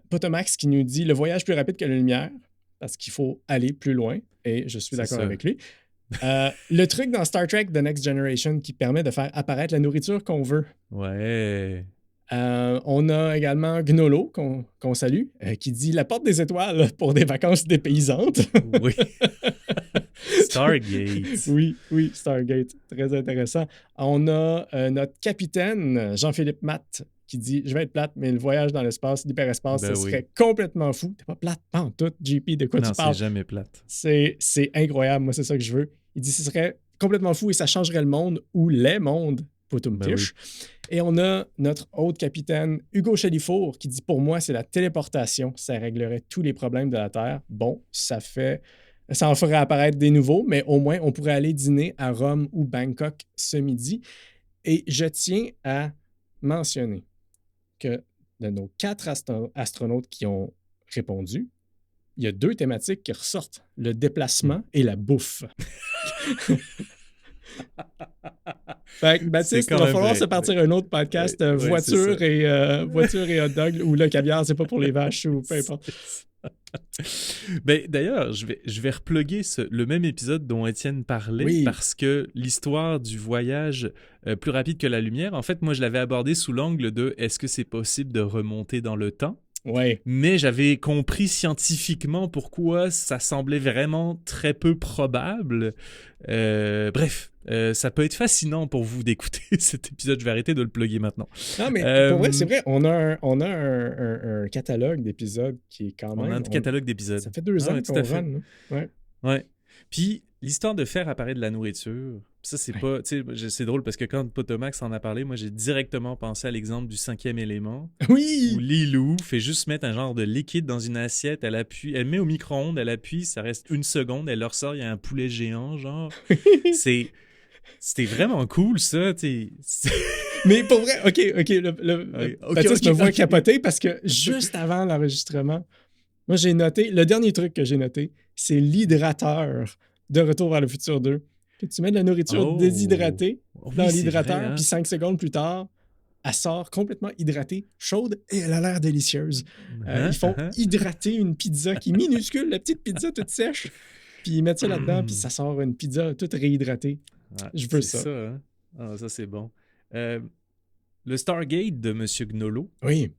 Potomax qui nous dit le voyage plus rapide que la lumière, parce qu'il faut aller plus loin, et je suis
C'est
d'accord
ça.
avec lui. Le truc dans Star Trek The Next Generation qui permet de faire apparaître la nourriture qu'on veut.
Ouais.
On a également Gnolo, qu'on salue, qui dit la porte des étoiles pour des vacances dépaysantes.
Oui. Stargate.
Oui, Stargate. Très intéressant. On a notre capitaine, Jean-Philippe Matt, qui dit je vais être plate, mais le voyage dans l'espace, l'hyperespace,
Ben
ce
oui.
serait complètement fou. T'es pas plate, pas en tout, JP, de quoi
Non,
tu
c'est
parles?
jamais plate.
C'est incroyable, moi, c'est ça que je veux. Il dit ce serait complètement fou et ça changerait le monde ou les mondes Poutoum-Tiche. Et on a notre autre capitaine, Hugo Chalifour, qui dit « Pour moi, c'est la téléportation. Ça réglerait tous les problèmes de la Terre. » Bon, ça en ferait apparaître des nouveaux, mais au moins, on pourrait aller dîner à Rome ou Bangkok ce midi. Et je tiens à mentionner que de nos 4 astronautes qui ont répondu, il y a 2 thématiques qui ressortent, le déplacement et la bouffe. Fait que, Baptiste, il va falloir se partir un autre podcast, voiture et hot dog, ou le caviar, c'est pas pour les vaches, ou peu importe.
Ben, d'ailleurs, je vais repluguer le même épisode dont Étienne parlait, parce que l'histoire du voyage plus rapide que la lumière, en fait, moi, je l'avais abordé sous l'angle de est-ce que c'est possible de remonter dans le temps?
Ouais.
Mais j'avais compris scientifiquement pourquoi ça semblait vraiment très peu probable. Bref, ça peut être fascinant pour vous d'écouter cet épisode. Je vais arrêter de le plugger maintenant.
Non, mais pour vrai, c'est vrai, on a un catalogue d'épisodes qui est quand même...
On a un catalogue d'épisodes.
Ça fait 2 ans qu'on run.
Ouais. Puis, l'histoire de faire apparaître de la nourriture, ça, c'est pas... Tu sais, c'est drôle parce que quand Potomax en a parlé, moi, j'ai directement pensé à l'exemple du 5e élément.
Oui!
Où Lilou fait juste mettre un genre de liquide dans une assiette, elle appuie, elle met au micro-ondes, elle appuie, ça reste 1 seconde, elle leur sort, il y a un poulet géant, genre. C'était vraiment cool, ça, tu sais.
Mais pour vrai, Baptiste me voit capoter parce que juste avant l'enregistrement, moi, j'ai noté, le dernier truc que j'ai noté, c'est l'hydrateur de Retour vers le futur 2. Puis tu mets de la nourriture déshydratée dans l'hydrateur, puis 5 secondes plus tard, elle sort complètement hydratée, chaude, et elle a l'air délicieuse. Ils font hydrater une pizza qui est minuscule, la petite pizza toute sèche, puis ils mettent ça là-dedans, puis ça sort une pizza toute réhydratée. Je veux ça.
C'est ça, hein? Ah, ça, c'est bon. Le Stargate de M. Gnolo.
Oui.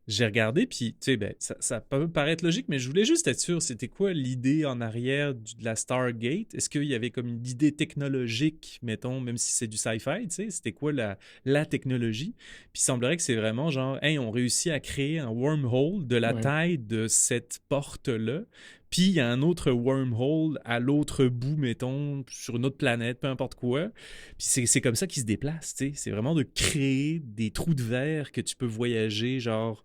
J'ai regardé, puis tu sais, ben, ça peut paraître logique, mais je voulais juste être sûr, c'était quoi l'idée en arrière de la Stargate? Est-ce qu'il y avait comme une idée technologique, mettons, même si c'est du sci-fi, tu sais? C'était quoi la technologie? Puis il semblerait que c'est vraiment genre, hey, on réussit à créer un wormhole de la taille de cette porte-là, puis il y a un autre wormhole à l'autre bout, mettons, sur une autre planète, peu importe quoi. Puis c'est comme ça qu'ils se déplacent, tu sais. C'est vraiment de créer des trous de verre que tu peux voyager, genre,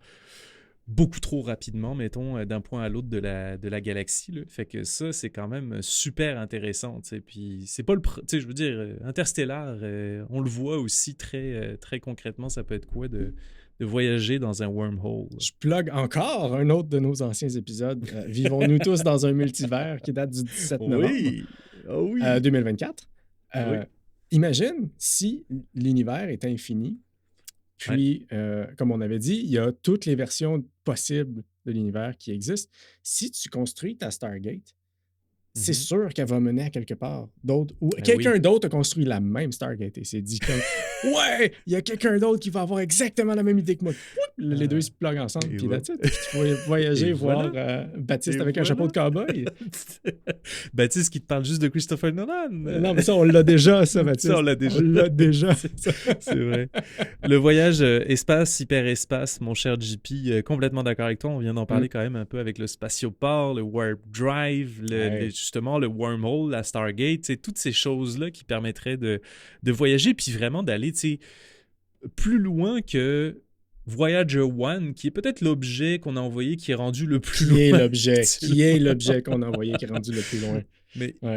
beaucoup trop rapidement, mettons, d'un point à l'autre de la galaxie, là. Fait que ça, c'est quand même super intéressant, tu sais. Puis c'est pas tu sais, je veux dire, Interstellar, on le voit aussi très, très concrètement, ça peut être quoi de voyager dans un wormhole.
Je plug encore un autre de nos anciens épisodes. Vivons-nous tous dans un multivers qui date du 17 novembre 2024. Imagine si l'univers est infini, puis, comme on avait dit, il y a toutes les versions possibles de l'univers qui existent. Si tu construis ta Stargate, c'est sûr qu'elle va mener à quelque part d'autre. Ou quelqu'un d'autre a construit la même Stargate et s'est dit comme ouais, il y a quelqu'un d'autre qui va avoir exactement la même idée que moi. Les deux se pluguent ensemble, puis là, tu peux voyager, voir Baptiste avec un chapeau de cow-boy.
Baptiste qui te parle juste de Christopher Nolan.
Non, mais ça, on l'a déjà, ça, Baptiste.
Ça, on l'a déjà. C'est vrai. Le voyage espace, hyperespace, mon cher JP, complètement d'accord avec toi. On vient d'en parler quand même un peu avec le spatioport, le warp drive, justement le wormhole, la Stargate, toutes ces choses-là qui permettraient de voyager puis vraiment d'aller plus loin que Voyager 1, qui est peut-être l'objet qu'on a envoyé qui est rendu le plus loin.
Qui est l'objet qu'on a envoyé qui est rendu le plus loin.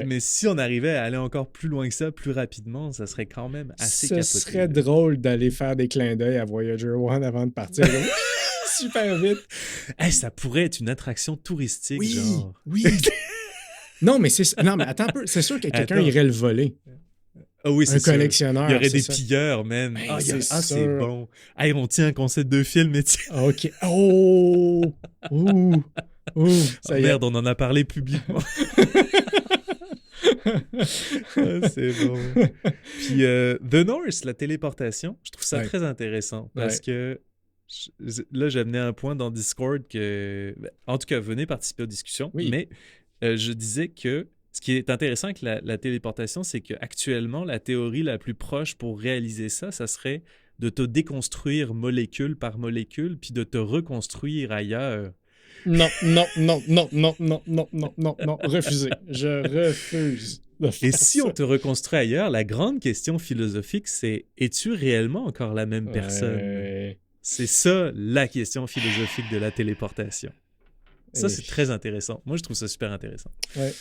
Mais si on arrivait à aller encore plus loin que ça, plus rapidement, ça serait quand même assez capoté.
Ce serait drôle d'aller faire des clins d'œil à Voyager 1 avant de partir. Super vite.
Hey, ça pourrait être une attraction touristique, genre.
Oui. Non, mais attends un peu. C'est sûr que quelqu'un irait le voler.
Ah oui, c'est
un collectionneur.
Il y aurait des pilleurs, man. C'est bon. Hey, on tient un concept de film, mais
OK. Oh! Ça y est.
Merde, on en a parlé publiquement. C'est bon. Puis The North, la téléportation, je trouve ça très intéressant parce que là, j'ai amené un point dans Discord que... En tout cas, venez participer aux discussions, mais je disais que ce qui est intéressant avec la téléportation, c'est qu'actuellement, la théorie la plus proche pour réaliser ça, ça serait de te déconstruire molécule par molécule, puis de te reconstruire ailleurs.
Non, refusé. Je refuse. de
Et
faire
si
ça.
on te reconstruit ailleurs, la grande question philosophique, c'est es-tu réellement encore la même personne?
Ouais.
C'est ça la question philosophique de la téléportation. Ça, c'est très intéressant. Moi, je trouve ça super intéressant.
Ouais.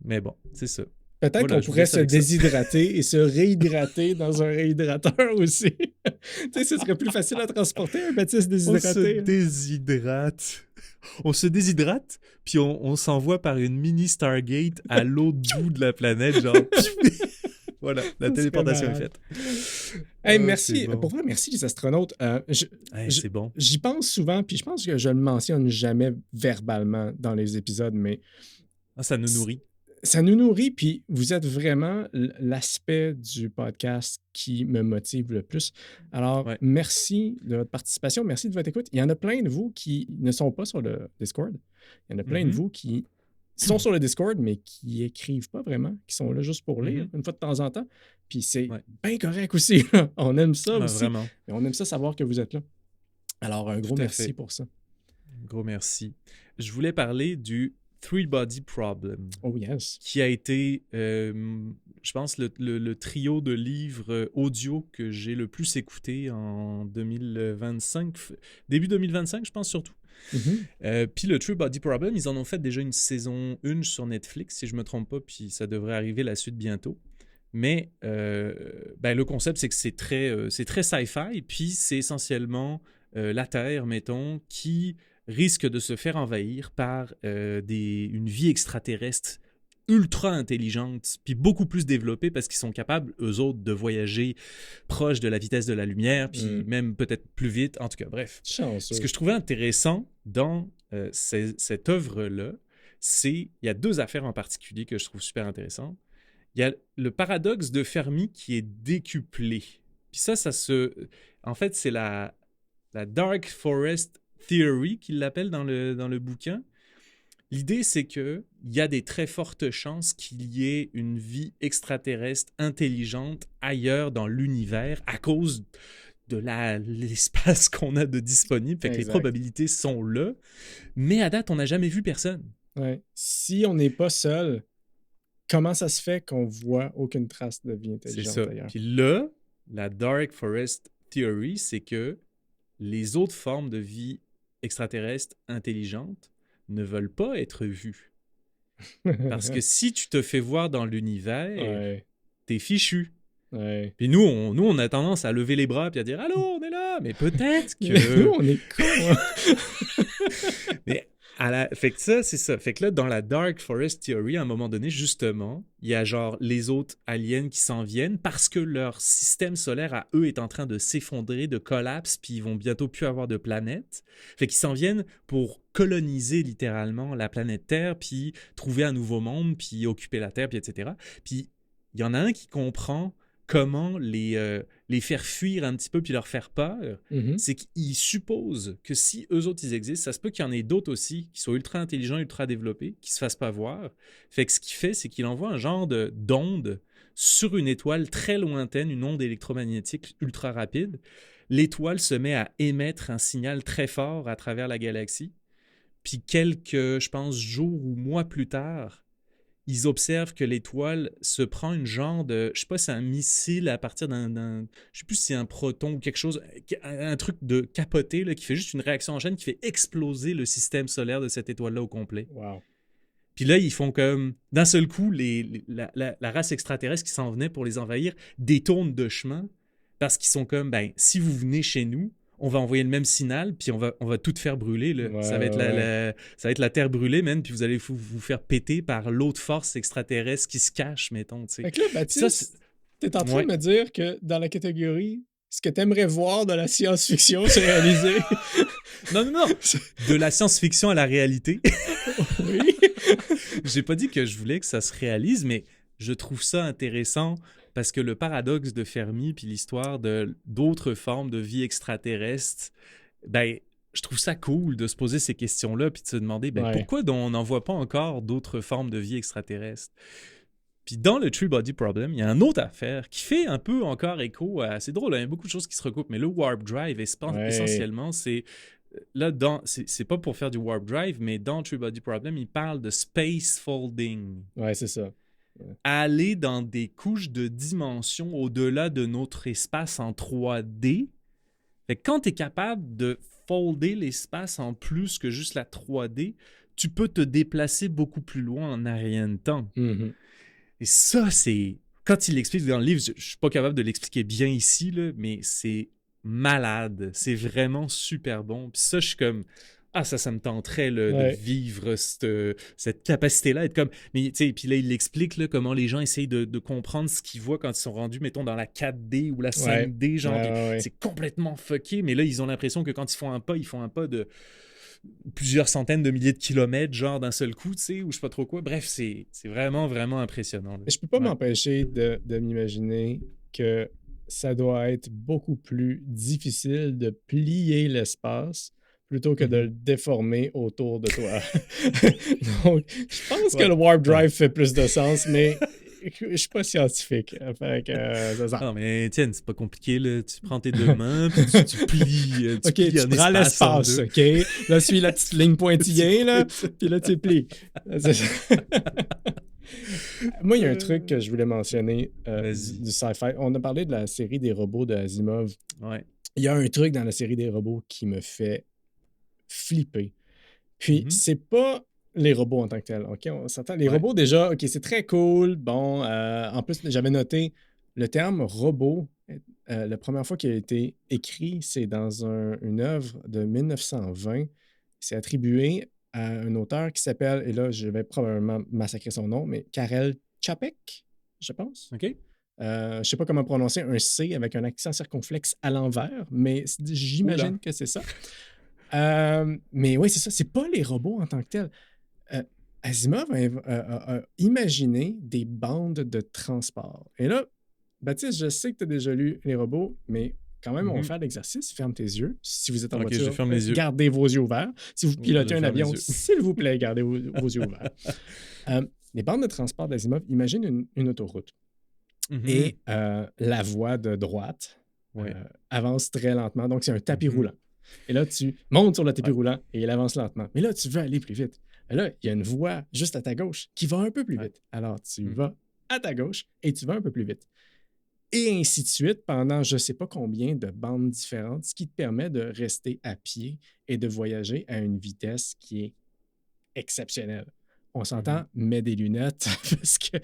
Mais bon, c'est ça.
Peut-être
Voilà,
qu'on
je vous
pourrait
laisse
se
avec ça.
déshydrater et se réhydrater dans un réhydrateur aussi. Tu sais, ce serait plus facile à transporter un Baptiste
On se
déshydraté.
déshydrate. On se déshydrate, puis on s'envoie par une mini Stargate à l'autre bout de la planète, genre... Voilà, la
Ça serait
téléportation est
malade.
faite.
Hey,
Ah,
merci.
c'est bon.
Pour vrai, merci les astronautes.
Hey, c'est bon.
J'y pense souvent, puis je pense que je le mentionne jamais verbalement dans les épisodes, mais
Ah, ça nous nourrit.
ça nous nourrit, puis vous êtes vraiment l'aspect du podcast qui me motive le plus. Alors,
Ouais.
merci de votre participation, merci de votre écoute. Il y en a plein de vous qui ne sont pas sur le Discord. Il y en a plein de vous qui sont sur le Discord, mais qui écrivent pas vraiment, qui sont là juste pour lire une fois de temps en temps. Puis c'est
Ouais.
bien correct aussi. On aime ça
Ah,
aussi.
vraiment.
Et on aime ça savoir que vous êtes là. Alors, un gros
Tout à
merci
fait.
pour ça.
Gros merci. Je voulais parler du Three Body Problem,
Oh yes.
qui a été, je pense, le trio de livres audio que j'ai le plus écouté en 2025, début 2025, je pense surtout. Puis le Three Body Problem, ils en ont fait déjà une saison 1 sur Netflix, si je me trompe pas, puis ça devrait arriver la suite bientôt. Mais le concept, c'est que c'est très sci-fi, puis c'est essentiellement la Terre, mettons, qui risque de se faire envahir par une vie extraterrestre ultra intelligente, puis beaucoup plus développée parce qu'ils sont capables, eux autres, de voyager proche de la vitesse de la lumière, puis même peut-être plus vite. En tout cas, bref.
Chanceux.
Ce que je trouvais intéressant dans cette œuvre-là, il y a deux affaires en particulier que je trouve super intéressantes. Il y a le paradoxe de Fermi qui est décuplé. Puis en fait, c'est la Dark Forest Theory qu'il l'appelle dans le bouquin. L'idée, c'est qu'il y a des très fortes chances qu'il y ait une vie extraterrestre intelligente ailleurs dans l'univers à cause de l'espace qu'on a de disponible. Fait que les probabilités sont là. Mais à date, on n'a jamais vu personne.
Ouais. Si on n'est pas seul, comment ça se fait qu'on voit aucune trace de vie intelligente
C'est ça.
d'ailleurs?
Puis là, la Dark Forest Theory, c'est que les autres formes de vie extraterrestre intelligente ne veulent pas être vues. Parce que si tu te fais voir dans l'univers, t'es fichu.
Ouais.
Puis nous, on a tendance à lever les bras et à dire « Allô, on est là! » Mais peut-être que...
Nous, on est cons.
Mais fait que ça, c'est ça. Fait que là, dans la Dark Forest Theory, à un moment donné, justement, il y a genre les autres aliens qui s'en viennent parce que leur système solaire à eux est en train de s'effondrer, de collapse, puis ils vont bientôt plus avoir de planète. Fait qu'ils s'en viennent pour coloniser littéralement la planète Terre, puis trouver un nouveau monde, puis occuper la Terre, puis etc. Puis il y en a un qui comprend comment les faire fuir un petit peu puis leur faire peur, c'est qu'ils supposent que si eux autres ils existent, ça se peut qu'il y en ait d'autres aussi qui soient ultra intelligents, ultra développés, qui se fassent pas voir. Fait que ce qu'il fait, c'est qu'il envoie un genre d'onde sur une étoile très lointaine, une onde électromagnétique ultra rapide. L'étoile se met à émettre un signal très fort à travers la galaxie. Puis quelques, je pense, jours ou mois plus tard, ils observent que l'étoile se prend une genre de... Je sais pas si c'est un missile à partir d'un... Je sais plus si c'est un proton ou quelque chose, un truc de capoté là, qui fait juste une réaction en chaîne qui fait exploser le système solaire de cette étoile-là au complet.
Wow.
Puis là, ils font comme... D'un seul coup, la race extraterrestre qui s'en venait pour les envahir détourne de chemin parce qu'ils sont comme, si vous venez chez nous, on va envoyer le même signal, puis on va tout faire brûler. Là.
Ouais,
ça va être la Terre brûlée, man, puis vous allez vous faire péter par l'autre force extraterrestre qui se cache, mettons. T'sais.
Fait que là, Baptiste, t'es en train de me dire que dans la catégorie ce que t'aimerais voir de la science-fiction se réaliser...
Non. De la science-fiction à la réalité.
Oui.
J'ai pas dit que je voulais que ça se réalise, mais je trouve ça intéressant parce que le paradoxe de Fermi puis l'histoire d'autres formes de vie extraterrestre, je trouve ça cool de se poser ces questions-là puis de se demander pourquoi on n'en voit pas encore d'autres formes de vie extraterrestre. Puis dans le Three Body Problem, il y a une autre affaire qui fait un peu encore écho à... C'est drôle, il y a beaucoup de choses qui se recoupent, mais le Warp Drive, essentiellement, c'est... Là, c'est pas pour faire du Warp Drive, mais dans Three Body Problem, il parle de space folding.
Ouais, c'est ça.
aller dans des couches de dimensions au-delà de notre espace en 3D. Fait que quand tu es capable de folder l'espace en plus que juste la 3D, tu peux te déplacer beaucoup plus loin en rien de temps.
Mhm.
Et ça, c'est... Quand il l'explique dans le livre, je suis pas capable de l'expliquer bien ici, là, mais c'est malade. C'est vraiment super bon. Puis ça, je suis comme... Ah, ça me tenterait là,
Ouais.
de vivre cette capacité-là. Être comme... Mais tu sais, puis là, il explique là, comment les gens essayent de comprendre ce qu'ils voient quand ils sont rendus, mettons, dans la 4D ou la 5D, genre.
Ouais,
puis
ouais, ouais.
c'est complètement fucké, mais là, ils ont l'impression que quand ils font un pas de plusieurs centaines de milliers de kilomètres, genre d'un seul coup, tu sais, ou je sais pas trop quoi. Bref, c'est vraiment, vraiment impressionnant. Là.
Je peux pas
Ouais.
m'empêcher de m'imaginer que ça doit être beaucoup plus difficile de plier l'espace plutôt que de le déformer autour de toi. Donc, je pense que
Ouais.
le Warp Drive fait plus de sens, mais je suis pas scientifique. Fait que, c'est ça.
Ah non, mais Étienne, c'est pas compliqué, là. Tu prends tes deux mains, puis tu plies,
OK,
plies
tu
un
prends
espace en
l'espace,
deux.
OK? Là, suis la petite ligne pointillée, là, puis là, tu plies. C'est ça. Moi, il y a un truc que je voulais mentionner
Vas-y.
du sci-fi. On a parlé de la série des robots de Asimov.
Ouais.
Il y a un truc dans la série des robots qui me fait flipper. Puis, c'est pas les robots en tant que tels, OK? On s'entend. Les
Ouais.
robots, déjà, OK, c'est très cool. Bon, en plus, j'avais noté le terme robot. La première fois qu'il a été écrit, c'est dans une œuvre de 1920. C'est attribué à un auteur qui s'appelle, et là, je vais probablement massacrer son nom, mais Karel Čapek, je pense.
OK?
Je ne sais pas comment prononcer un C avec un accent circonflexe à l'envers, mais j'imagine
Oula.
que c'est ça. Mais oui, c'est ça. C'est pas les robots en tant que tels. Asimov a imaginé des bandes de transport. Et là, Baptiste, je sais que tu as déjà lu Les robots, mais quand même, on va faire l'exercice. Ferme tes yeux. Si vous êtes en
Ok,
voiture,
je ferme les yeux.
gardez vos yeux ouverts. Si vous pilotez
Je
un
ferme les
avion,
yeux.
s'il vous plaît, gardez vos yeux ouverts. Les bandes de transport d'Asimov, imagine une autoroute.
Mhm.
Et la voie de droite
Ouais.
avance très lentement. Donc, c'est un tapis
Mhm.
roulant. Et là, tu montes sur le tapis
Ouais.
roulant et il avance lentement. Mais là, tu veux aller plus vite. Et là, il y a une voie juste à ta gauche qui va un peu plus
Ouais.
vite. Alors, tu
Mhm.
vas à ta gauche et tu vas un peu plus vite. Et ainsi de suite pendant je ne sais pas combien de bandes différentes, ce qui te permet de rester à pied et de voyager à une vitesse qui est exceptionnelle. On s'entend, mets des lunettes parce que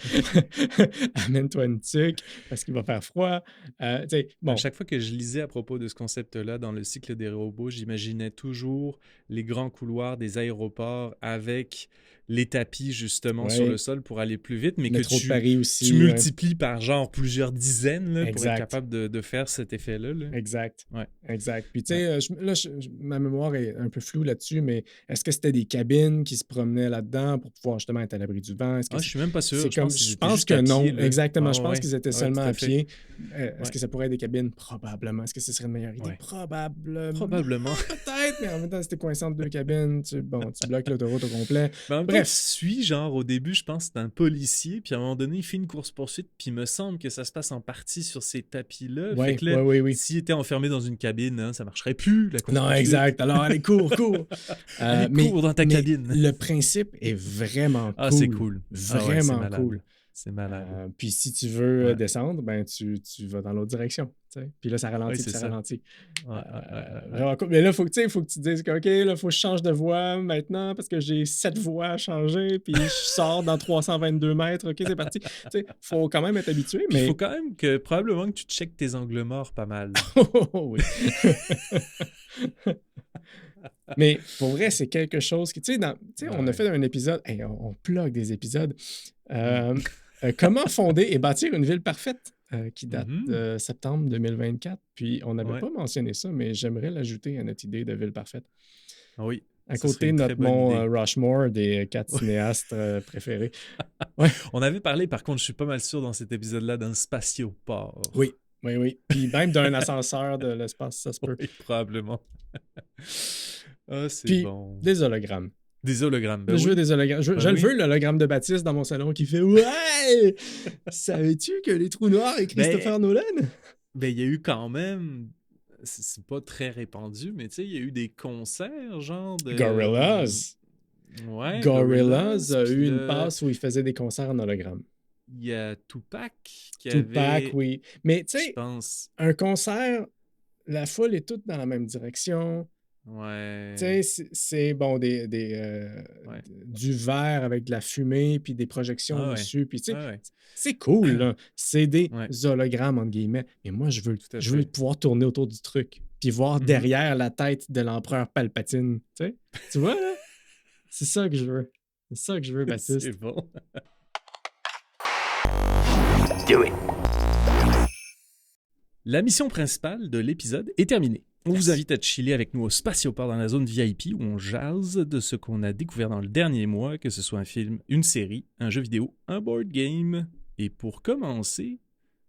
amène-toi une tuque parce qu'il va faire froid. Tu sais, bon,
À chaque fois que je lisais à propos de ce concept-là dans le cycle des robots, j'imaginais toujours les grands couloirs des aéroports avec les tapis justement sur
Ouais.
le sol pour aller plus vite, mais
métro
que
de Paris aussi.
tu
ouais.
multiplies par genre plusieurs dizaines là, pour être
Exact.
capable de faire cet effet-là. Là.
Exact.
Ouais.
Exact. Puis, tu sais, ma mémoire est un peu floue là-dessus, mais est-ce que c'était des cabines qui se promenaient là-dedans pour pouvoir justement être à l'abri du vent? Est-ce que
Ah, je suis même pas sûr.
c'est
Je
comme,
pense qu'ils
je
étaient
pense
juste
que
à
non.
pied, là.
Exactement.
Ah,
Je pense
ouais.
qu'ils étaient
Ouais,
seulement
tout
à
à fait.
pied. Est-ce
Ouais.
que ça pourrait être des cabines? Probablement. Est-ce que ce serait une meilleure idée?
Ouais.
Probablement.
Probablement.
Peut-être, mais en même temps, c'était coincé entre deux cabines. Tu bloques l'autoroute au complet.
Mais en même
Bref.
temps, tu suis, genre, au début, je pense que c'est un policier, puis à un moment donné, il fait une course-poursuite, puis il me semble que ça se passe en partie sur ces tapis-là.
Ouais,
Fait que là,
oui.
s'il était enfermé dans une cabine, hein, ça marcherait plus, la
Non,
course-poursuite.
exact. Alors, allez, cours.
Allez, cours dans ta cabine.
Le principe est vraiment
Ah,
cool.
c'est cool. Ah ouais, c'est
Vraiment
malade.
cool.
C'est malade.
Puis si tu veux
Ouais.
descendre, ben tu vas dans l'autre direction. T'sais. Puis là, ça ralentit,
Ouais,
puis
c'est
ça
ça.
ralentit.
Ouais.
Vraiment cool. Mais là, il faut que tu dises que, OK, là, il faut que je change de voie maintenant parce que j'ai 7 voies à changer, puis je sors dans 322 mètres. OK, c'est parti. Il faut quand même être habitué,
Puis il
mais...
faut quand même que, probablement que tu checkes tes angles morts pas mal.
Oh, oui. Mais pour vrai, c'est quelque chose qui, on a fait un épisode, hey, on plug des épisodes. Comment fonder et bâtir une ville parfaite qui date de septembre 2024. Puis on n'avait pas mentionné ça, mais j'aimerais l'ajouter à notre idée de ville parfaite.
Oui.
À côté de notre mont Rushmore des 4 cinéastes préférés. Ouais.
On avait parlé, par contre, je suis pas mal sûr dans cet épisode-là, d'un spatioport.
Oui. Puis même d'un ascenseur de l'espace, ça se peut.
Oui, probablement. Ah, c'est
Puis,
bon.
des hologrammes.
Des hologrammes.
Je veux des hologrammes. Je le veux, l'hologramme de Baptiste dans mon salon qui fait « Ouais! Savais-tu que les trous noirs et Christopher Nolan? »
Ben, il y a eu quand même... C'est pas très répandu, mais tu sais, il y a eu des concerts, genre de...
Gorillaz.
Ouais,
Gorillaz a eu
puis
une passe où il faisait des concerts en hologramme.
il y a Tupac qui
Tupac,
avait,
oui. Mais tu
je
sais,
pense,
un concert, la foule est toute dans la même direction. Tu
ouais,
sais, c'est bon,
ouais.
du verre avec de la fumée, puis des projections
Ah ouais,
dessus. Puis tu sais,
ah ouais,
c'est cool, là. C'est des
ouais,
hologrammes, entre guillemets. Mais moi,
tout à
je veux
fait.
pouvoir tourner autour du truc, puis voir
Mhm.
derrière la tête de l'empereur Palpatine. Tu sais? Tu vois, là? C'est ça que je veux. C'est ça que je veux,
C'est
Baptiste.
bon.
Do it.
La mission principale de l'épisode est terminée. On vous
Yes.
invite à chiller avec nous au Spatioport dans la zone VIP où on jase de ce qu'on a découvert dans le dernier mois, que ce soit un film, une série, un jeu vidéo, un board game. Et pour commencer,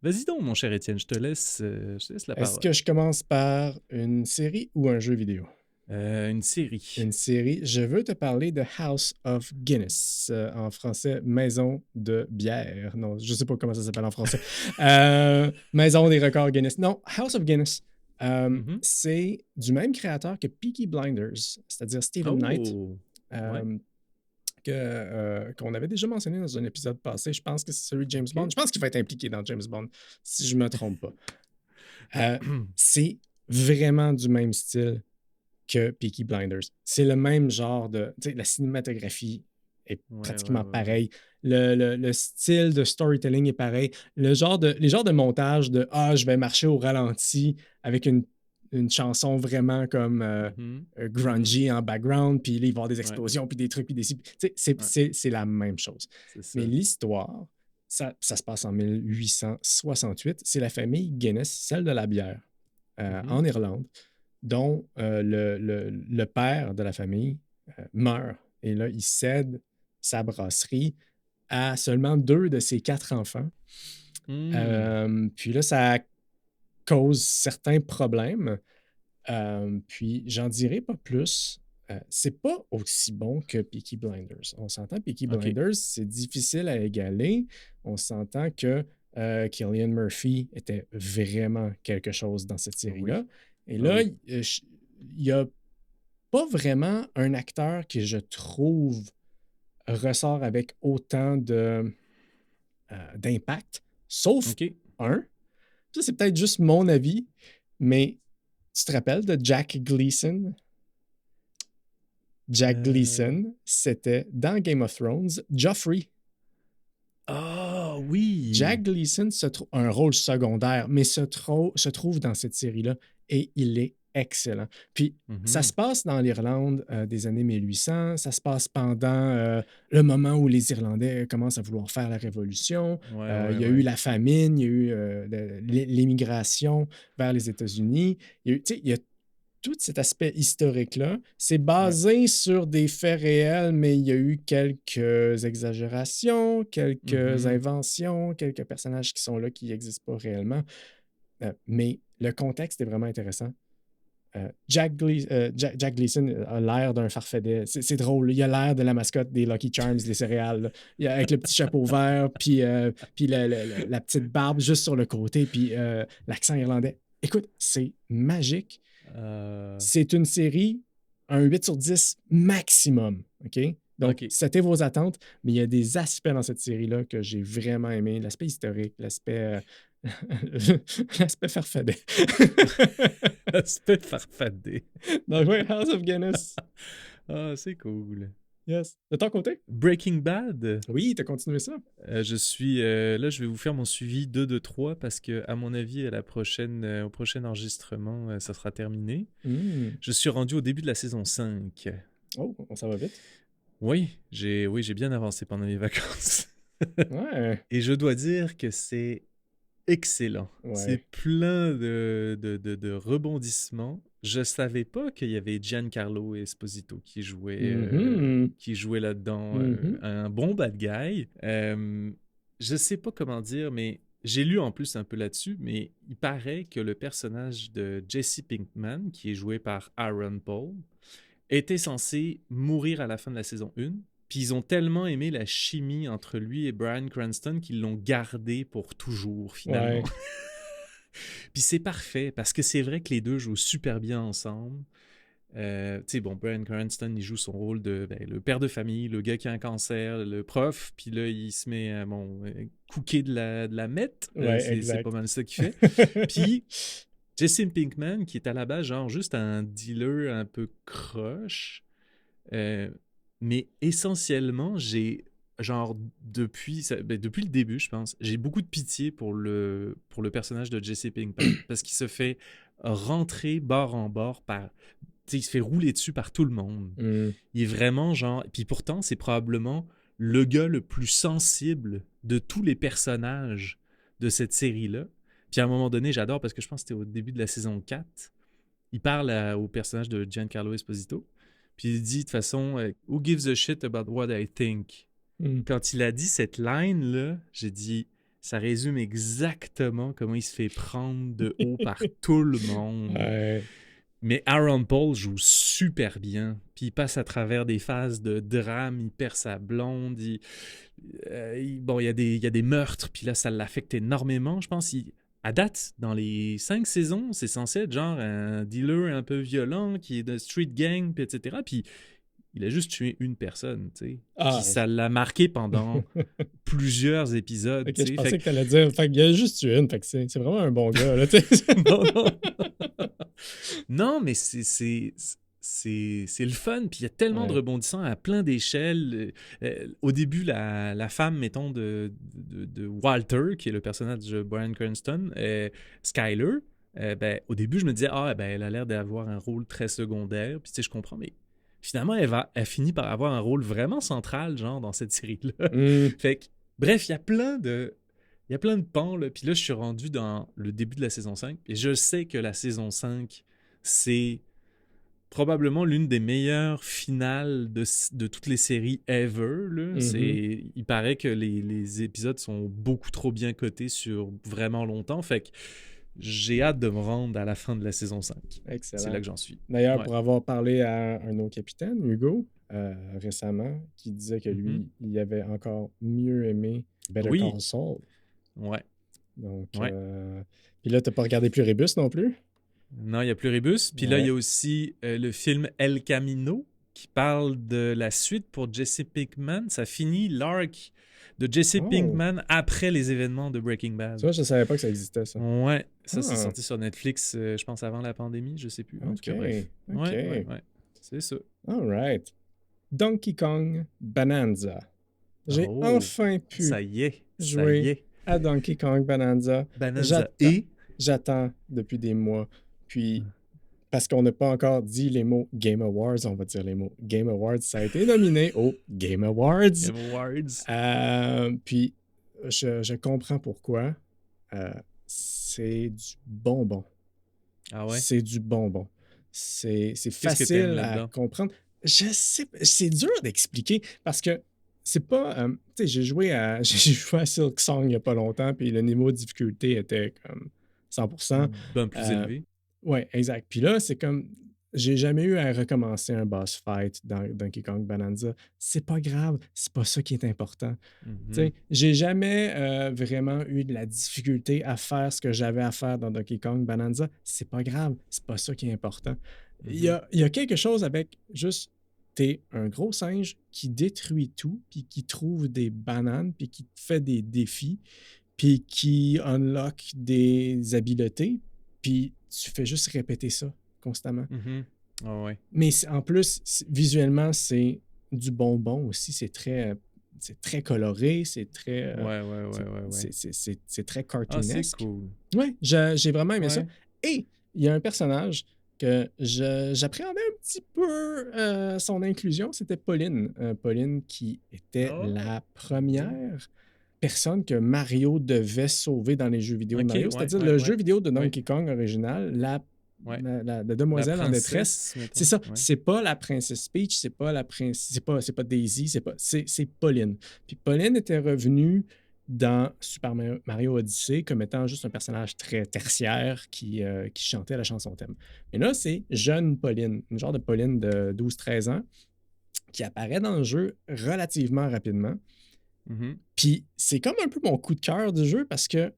vas-y donc mon cher Étienne, je te laisse la
Est-ce
parole.
que je commence par une série ou un jeu vidéo?
Une série.
Une série. Je veux te parler de House of Guinness, en français, Maison de bière. Non, je sais pas comment ça s'appelle en français. Maison des records Guinness. Non, House of Guinness.
Mhm.
C'est du même créateur que Peaky Blinders, c'est-à-dire Stephen Knight,
Oh! Ouais.
qu'on avait déjà mentionné dans un épisode passé. Je pense que c'est celui de James
Ok.
Bond. Je pense qu'il va être impliqué dans James Bond, si je ne me trompe pas. C'est vraiment du même style que Peaky Blinders. C'est le même genre de... Tu sais, la cinématographie est
Ouais,
pratiquement
ouais, ouais.
pareil. Le style de storytelling est pareil. Les genres de montage de « Ah, je vais marcher au ralenti avec une chanson vraiment comme
Mhm.
grungy en background, puis là, il va y avoir des
Ouais,
explosions, puis des trucs, puis des... Tu sais,
ouais,
c'est la même chose.
c'est ça.
Mais l'histoire, ça se passe en 1868. C'est la famille Guinness, celle de la bière,
Mhm.
en Irlande, dont le père de la famille meurt. Et là, il cède sa brasserie à seulement 2 de ses 4 enfants. Puis là, ça cause certains problèmes. Puis j'en dirai pas plus. C'est pas aussi bon que Peaky Blinders. On s'entend, Peaky
Ok.
Blinders, c'est difficile à égaler. On s'entend que Cillian Murphy était vraiment quelque chose dans cette série-là. Et
Ah
là,
oui.
il n'y a pas vraiment un acteur que je trouve ressort avec autant d'impact, sauf
Ok.
un. Ça, c'est peut-être juste mon avis, mais tu te rappelles de Jack Gleason? Jack Gleason, c'était dans Game of Thrones, Joffrey.
Oh oui!
Jack Gleason a un rôle secondaire, mais se trouve dans cette série-là et il est excellent. Puis, ça se passe dans l'Irlande des années 1800. Ça se passe pendant le moment où les Irlandais commencent à vouloir faire la révolution. Il y a eu la famine, il y a eu l'immigration vers les États-Unis. Il y a tout cet aspect historique-là. C'est basé sur des faits réels, mais il y a eu quelques exagérations, quelques inventions, quelques personnages qui sont là qui n'existent pas réellement. Mais le contexte est vraiment intéressant. Jack Gleason a l'air d'un farfadet. C'est drôle. Il a l'air de la mascotte des Lucky Charms, des céréales. Avec le petit chapeau vert, puis la petite barbe juste sur le côté, puis l'accent irlandais. Écoute, c'est magique. C'est une série, un 8 sur 10 maximum. OK? Donc, c'était vos attentes, mais il y a des aspects dans cette série-là que j'ai vraiment aimé. L'aspect historique, l'aspect farfadet.
L'aspect farfadé.
Donc, oui, House of Guinness.
Ah, c'est cool.
Yes. De ton côté?
Breaking Bad.
Oui, t'as continué ça.
Là, je vais vous faire mon suivi 2 de 3 parce que, à mon avis, au prochain enregistrement, ça sera terminé. Je suis rendu au début de la saison 5.
Oh, ça va vite.
Oui, j'ai bien avancé pendant les vacances.
Ouais.
Et je dois dire que c'est excellent.
Ouais.
C'est plein de rebondissements. Je savais pas qu'il y avait Giancarlo Esposito qui jouait là-dedans un bon bad guy. Je sais pas comment dire, mais j'ai lu en plus un peu là-dessus, mais il paraît que le personnage de Jesse Pinkman, qui est joué par Aaron Paul, était censé mourir à la fin de la saison 1. Puis ils ont tellement aimé la chimie entre lui et Bryan Cranston qu'ils l'ont gardé pour toujours, finalement. Ouais. Puis c'est parfait, parce que c'est vrai que les deux jouent super bien ensemble. Tu sais, bon, Bryan Cranston, il joue son rôle de le père de famille, le gars qui a un cancer, le prof, puis là, il se met à cooker de la meth.
Ouais,
C'est
exact.
pas mal ça qu'il fait. Puis Jesse Pinkman, qui est à la base, genre, juste un dealer un peu croche. Mais essentiellement, j'ai, genre, depuis le début, je pense, j'ai beaucoup de pitié pour le personnage de Jesse Pinkman parce qu'il se fait rentrer bord en bord par... Tu sais, il se fait rouler dessus par tout le monde.
Mm.
Il est vraiment genre... Puis pourtant, c'est probablement le gars le plus sensible de tous les personnages de cette série-là. Puis à un moment donné, j'adore parce que je pense que c'était au début de la saison 4. Il parle au personnage de Giancarlo Esposito. Puis il dit de toute façon, Who gives a shit about what I think?
Mm.
Quand il a dit cette line-là, j'ai dit, ça résume exactement comment il se fait prendre de haut par tout le monde.
Ouais.
Mais Aaron Paul joue super bien. Puis il passe à travers des phases de drame, il perd sa blonde, il y a des meurtres, puis là, ça l'affecte énormément. Je pense à date, dans les 5 saisons, c'est censé être genre un dealer un peu violent qui est de street gang, puis etc. Puis il a juste tué une personne, tu sais.
Ah.
Puis ça l'a marqué pendant plusieurs épisodes.
Ok,
tu sais.
je pensais
Fait
que t'allais dire, fait qu'il y a juste une, fait que c'est vraiment un bon gars, là, tu sais.
non, non. Non, mais c'est le fun. Puis il y a tellement de
Ouais.
rebondissants à plein d'échelles. Au début, la femme, mettons, de Walter, qui est le personnage de Bryan Cranston, Skyler, au début, je me disais, elle a l'air d'avoir un rôle très secondaire. Puis tu sais, je comprends, mais finalement, elle finit par avoir un rôle vraiment central, genre, dans cette série-là.
Mm.
Fait que, bref, il y a plein de pans, là. Puis là, je suis rendu dans le début de la saison 5. Et je sais que la saison 5, c'est probablement l'une des meilleures finales de toutes les séries ever. Là.
Mhm.
Il paraît que les épisodes sont beaucoup trop bien cotés sur vraiment longtemps. Fait que j'ai hâte de me rendre à la fin de la saison 5.
Excellent.
C'est là que j'en suis.
D'ailleurs,
Ouais.
pour avoir parlé à un autre capitaine, Hugo, récemment, qui disait que lui,
Mhm.
il avait encore mieux aimé Better
Oui.
Call Saul.
Ouais.
Donc,
Ouais.
puis là, t'as pas regardé Pluribus non plus?
Non, il y a Pluribus. Puis là,
Ouais.
il y a aussi le film El Camino qui parle de la suite pour Jesse Pinkman. Ça finit l'arc de Jesse
Oh.
Pinkman après les événements de Breaking Bad.
Tu vois, je savais pas que ça existait, ça.
Ouais, ça c'est
Ah.
sorti sur Netflix, je pense avant la pandémie, je sais plus. En tout cas,
Ok,
bref.
ok.
Ouais. C'est ça.
All right. Donkey Kong Bonanza. J'ai
Oh,
enfin pu
Ça y est, ça
jouer
y est.
à Donkey Kong Bonanza.
Bonanza
J'attends.
et...
J'attends depuis des mois. Puis, parce qu'on n'a pas encore dit les mots Game Awards, on va dire les mots Game Awards. Ça a été nominé aux Game Awards.
Game Awards.
Puis, je comprends pourquoi. C'est du bonbon.
Ah ouais?
C'est du bonbon. C'est
que t'aimes
facile à
là-dedans?
comprendre. Je sais, c'est dur d'expliquer parce que c'est pas. Tu sais, j'ai joué à Silk Song il y a pas longtemps, puis le niveau de difficulté était comme 100%.
Ben plus élevé.
Ouais, exact. Puis là, c'est comme. J'ai jamais eu à recommencer un boss fight dans Donkey Kong Bonanza. C'est pas grave, c'est pas ça qui est important.
Mhm.
Tu sais, j'ai jamais vraiment eu de la difficulté à faire ce que j'avais à faire dans Donkey Kong Bonanza. C'est pas grave, c'est pas ça qui est important. Il y a quelque chose avec juste, t'es un gros singe qui détruit tout, puis qui trouve des bananes, puis qui te fait des défis, puis qui unlock des habiletés, puis tu fais juste répéter ça constamment.
Mhm. Ah ouais.
Mais en plus, visuellement, c'est du bonbon aussi. C'est très coloré, c'est très...
Ouais.
c'est très
Ah, c'est
cartoonesque.
cool.
Ouais, j'ai vraiment aimé ça.
Ouais.
Et il y a un personnage que j'appréhendais un petit peu son inclusion, c'était Pauline. Pauline qui était
Oh.
la première personne que Mario devait sauver dans les jeux vidéo de
Ok,
Mario.
ouais,
C'est-à-dire
ouais,
le
ouais.
jeu vidéo de Donkey Kong original, la demoiselle
La
en détresse.
princesse, mettons.
C'est ça.
Ouais.
C'est pas la princesse Peach, c'est pas Daisy, c'est Pauline. Puis Pauline était revenue dans Super Mario Odyssey comme étant juste un personnage très tertiaire qui chantait la chanson thème. Mais là, c'est jeune Pauline, une genre de Pauline de 12-13 ans qui apparaît dans le jeu relativement rapidement.
Mhm.
Puis c'est comme un peu mon coup de cœur du jeu parce que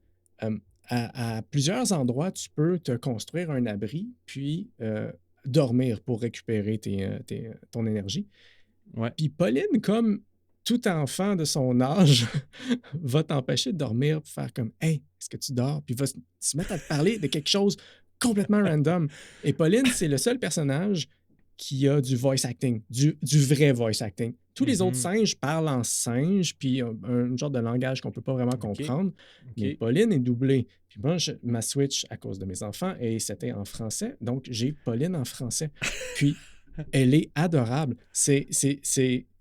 à plusieurs endroits, tu peux te construire un abri, puis dormir pour récupérer ton énergie.
Ouais.
Puis Pauline, comme tout enfant de son âge, va t'empêcher de dormir pour faire comme « Hey, est-ce que tu dors? » Puis va se mettre à te parler de quelque chose complètement random. Et Pauline, c'est le seul personnage qui a du voice acting, du vrai voice acting. Tous les autres singes parlent en singe, puis un genre de langage qu'on ne peut pas vraiment comprendre. Mais Pauline est doublée. Puis moi, ma Switch, à cause de mes enfants, et c'était en français, donc j'ai Pauline en français. Puis elle est adorable.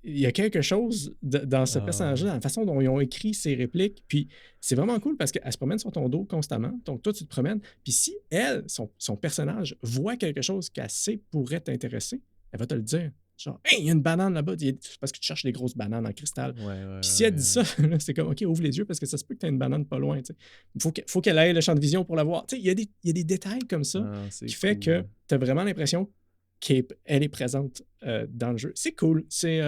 Il y a quelque chose dans ce personnage-là, dans la façon dont ils ont écrit ses répliques. Puis c'est vraiment cool parce qu'elle se promène sur ton dos constamment. Donc toi, tu te promènes. Puis si elle, son personnage, voit quelque chose qu'elle sait pourrait t'intéresser, elle va te le dire. Genre, hey, il y a une banane là-bas. C'est parce que tu cherches des grosses bananes en cristal. Puis si elle dit ça, c'est comme, OK, ouvre les yeux parce que ça se peut que tu aies une banane pas loin. Il faut qu'elle ait le champ de vision pour la voir. Il y a des détails comme ça qui fait que tu as vraiment l'impression qu'elle est présente dans le jeu. C'est cool. C'est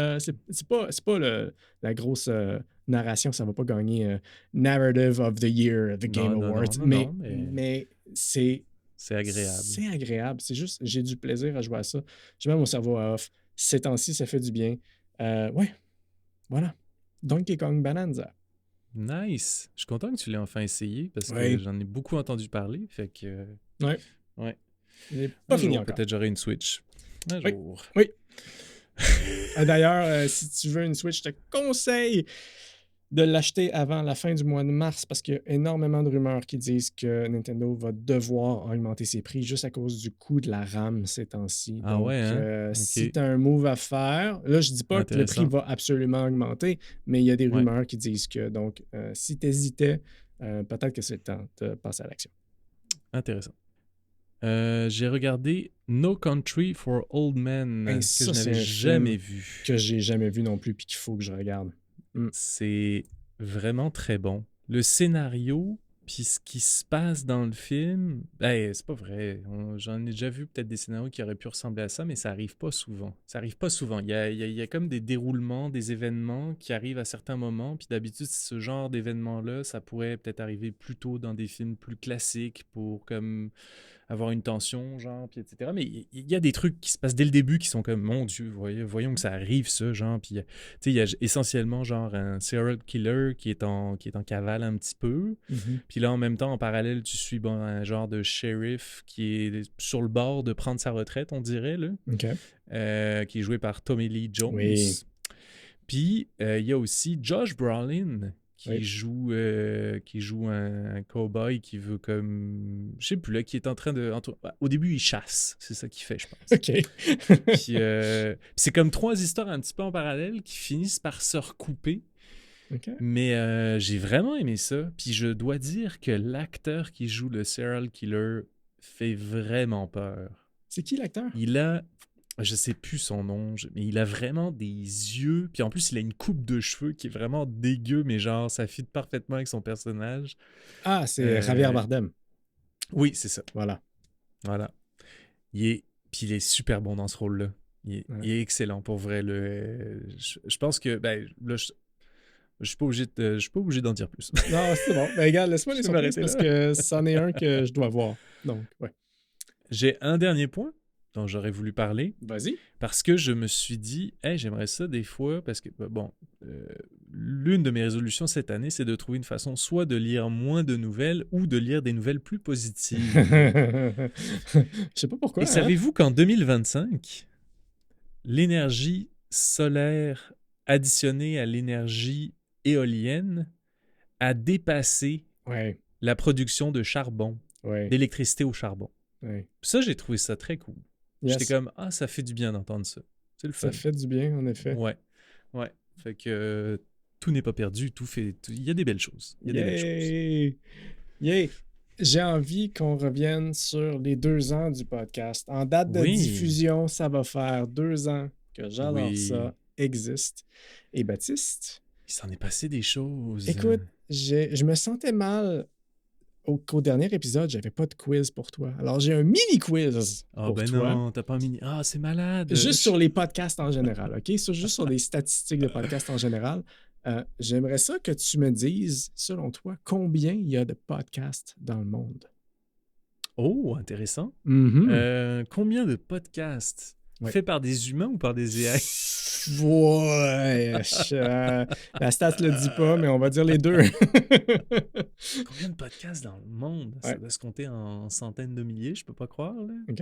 pas la grosse narration. Ça va pas gagner Narrative of the Year, The Game Awards. Mais c'est
agréable.
C'est agréable. C'est juste, j'ai du plaisir à jouer à ça. J'ai même mon cerveau à off. Ces temps-ci, ça fait du bien. Ouais, voilà. Donkey Kong Bonanza.
Nice. Je suis content que tu l'aies enfin essayé parce que j'en ai beaucoup entendu parler. Fait que... Ouais.
J'ai pas fini encore.
Peut-être j'aurai une Switch. Un jour.
Oui. D'ailleurs, si tu veux une Switch, je te conseille de l'acheter avant la fin du mois de mars parce qu'il y a énormément de rumeurs qui disent que Nintendo va devoir augmenter ses prix juste à cause du coût de la RAM ces temps-ci.
Ah
donc,
ouais, hein?
si tu as un move à faire, là, je dis pas que le prix va absolument augmenter, mais il y a des rumeurs qui disent que, donc, si tu hésitais, peut-être que c'est le temps de passer à l'action.
Intéressant. J'ai regardé No Country for Old Men, que je n'avais jamais vu.
Que j'ai jamais vu non plus, puis qu'il faut que je regarde.
C'est vraiment très bon. Le scénario, puis ce qui se passe dans le film, c'est pas vrai. J'en ai déjà vu peut-être des scénarios qui auraient pu ressembler à ça, mais ça arrive pas souvent. Il y a comme des déroulements, des événements qui arrivent à certains moments, puis d'habitude, ce genre d'événements-là, ça pourrait peut-être arriver plus tôt dans des films plus classiques pour comme avoir une tension, genre, puis etc. Mais il y a des trucs qui se passent dès le début qui sont comme, mon Dieu, voyons que ça arrive, ça, genre. Puis, tu sais, il y a essentiellement, genre, un serial killer qui est en cavale un petit peu. Puis là, en même temps, en parallèle, tu suis un genre de shérif qui est sur le bord de prendre sa retraite, on dirait, là. Qui est joué par Tommy Lee Jones.
Oui.
Puis, il y a aussi Josh Brolin, qui joue un cow-boy qui veut comme... Je sais plus, là, qui est en train de... Au début, il chasse. C'est ça qu'il fait, je pense.
OK.
Puis, c'est comme 3 histoires un petit peu en parallèle qui finissent par se recouper. Mais j'ai vraiment aimé ça. Puis je dois dire que l'acteur qui joue le serial killer fait vraiment peur.
C'est qui l'acteur?
Il a... Je sais plus son nom, mais il a vraiment des yeux. Puis en plus, il a une coupe de cheveux qui est vraiment dégueu, mais genre, ça fit parfaitement avec son personnage.
Ah, c'est Javier Bardem.
Oui, c'est ça.
Voilà.
Puis il est super bon dans ce rôle-là. Il est excellent, pour vrai. Je pense que... là, je suis pas obligé d'en dire plus.
Non, c'est bon. Regarde, laisse-moi les surprises parce que c'en est un que je dois voir. Donc,
J'ai un dernier point dont j'aurais voulu parler.
Vas-y.
Parce que je me suis dit, j'aimerais ça des fois, parce que, l'une de mes résolutions cette année, c'est de trouver une façon soit de lire moins de nouvelles ou de lire des nouvelles plus positives.
Je sais pas pourquoi.
Et savez-vous qu'en 2025, l'énergie solaire additionnée à l'énergie éolienne a dépassé la production de charbon, d'électricité au charbon. Ça, j'ai trouvé ça très cool. J'étais comme, ça fait du bien d'entendre ça. C'est le fun.
Ça fait du bien, en effet.
Ouais. Fait que tout n'est pas perdu, il y a des belles choses.
J'ai envie qu'on revienne sur les 2 ans du podcast. En date de diffusion, ça va faire 2 ans que J'adore ça existe. Et Baptiste?
Il s'en est passé des choses.
Écoute, je me sentais mal qu'au dernier épisode, j'avais pas de quiz pour toi. Alors, j'ai un mini-quiz pour toi.
Non, t'as pas un mini... c'est malade!
Juste sur les podcasts en général, OK? Juste sur les statistiques de podcasts en général. J'aimerais ça que tu me dises, selon toi, combien il y a de podcasts dans le monde?
Oh, intéressant. Combien de podcasts
Ouais.
faits par des humains ou par des AI?
Ouais, la stat le dit pas, mais on va dire les deux.
Combien de podcasts dans le monde? Ça
Ouais.
doit se compter en centaines de milliers, je peux pas croire. Là.
OK.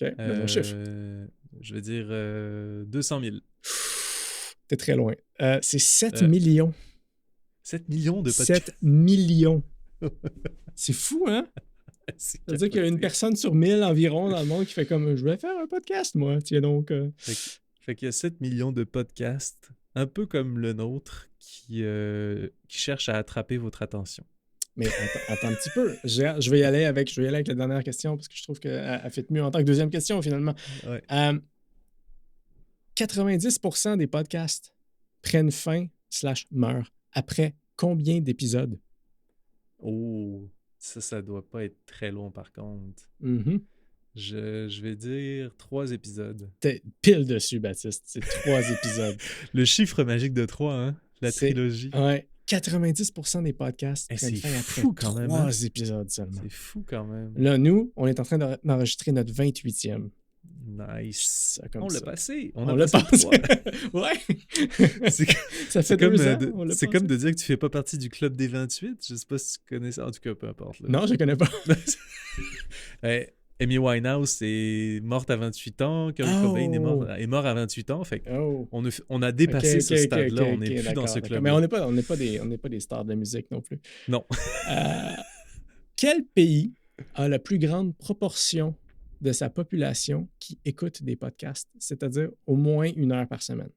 Donne un chiffre.
Je vais dire 200 000.
T'es très loin. C'est 7
Euh,
millions.
7 millions de podcasts.
7 millions. C'est fou, hein?
C'est
Ça veut dire qu'il y a une
capoté.
personne sur 1000 environ dans le monde qui fait comme « Je vais faire un podcast, moi. » Tiens donc.
Fait qu'il y a 7 millions de podcasts, un peu comme le nôtre, qui cherchent à attraper votre attention.
Mais attends un petit peu. Je vais y aller avec la dernière question parce que je trouve qu'elle fait mieux en tant que deuxième question, finalement.
Ouais.
90% des podcasts prennent fin / meurent après combien d'épisodes?
Oh, ça doit pas être très long par contre.
Mhm.
Je vais dire 3 épisodes.
T'es pile dessus, Baptiste. C'est 3 épisodes.
Le chiffre magique de 3, hein? La
C'est-
trilogie.
Ouais. 90% des podcasts
Eh,
prennent
c'est
fin après
fou quand même,
3 épisodes seulement.
C'est fou quand même.
Là, nous, on est en train d'enregistrer notre 28e.
Nice.
Ça, comme
On l'a
ça.
passé.
On
a
l'a
passé
passé.
le 3.
Ouais.
C'est
Ça fait
C'est comme,
2 ans. on l'a
c'est
passé.
comme de dire que tu fais pas partie du club des 28. Je sais pas si tu connais ça. En tout cas, peu importe. Là.
Non, je connais pas.
Ouais, Amy Winehouse est morte à 28 ans. Kurt
Oh!
Cobain est mort à 28 ans. Fait
Oh.
on a dépassé ce stade-là. On n'est plus dans
d'accord,
ce
d'accord.
club.
Mais on n'est pas des stars de la musique non plus.
Non.
Quel pays a la plus grande proportion de sa population qui écoute des podcasts, c'est-à-dire au moins 1 heure par semaine?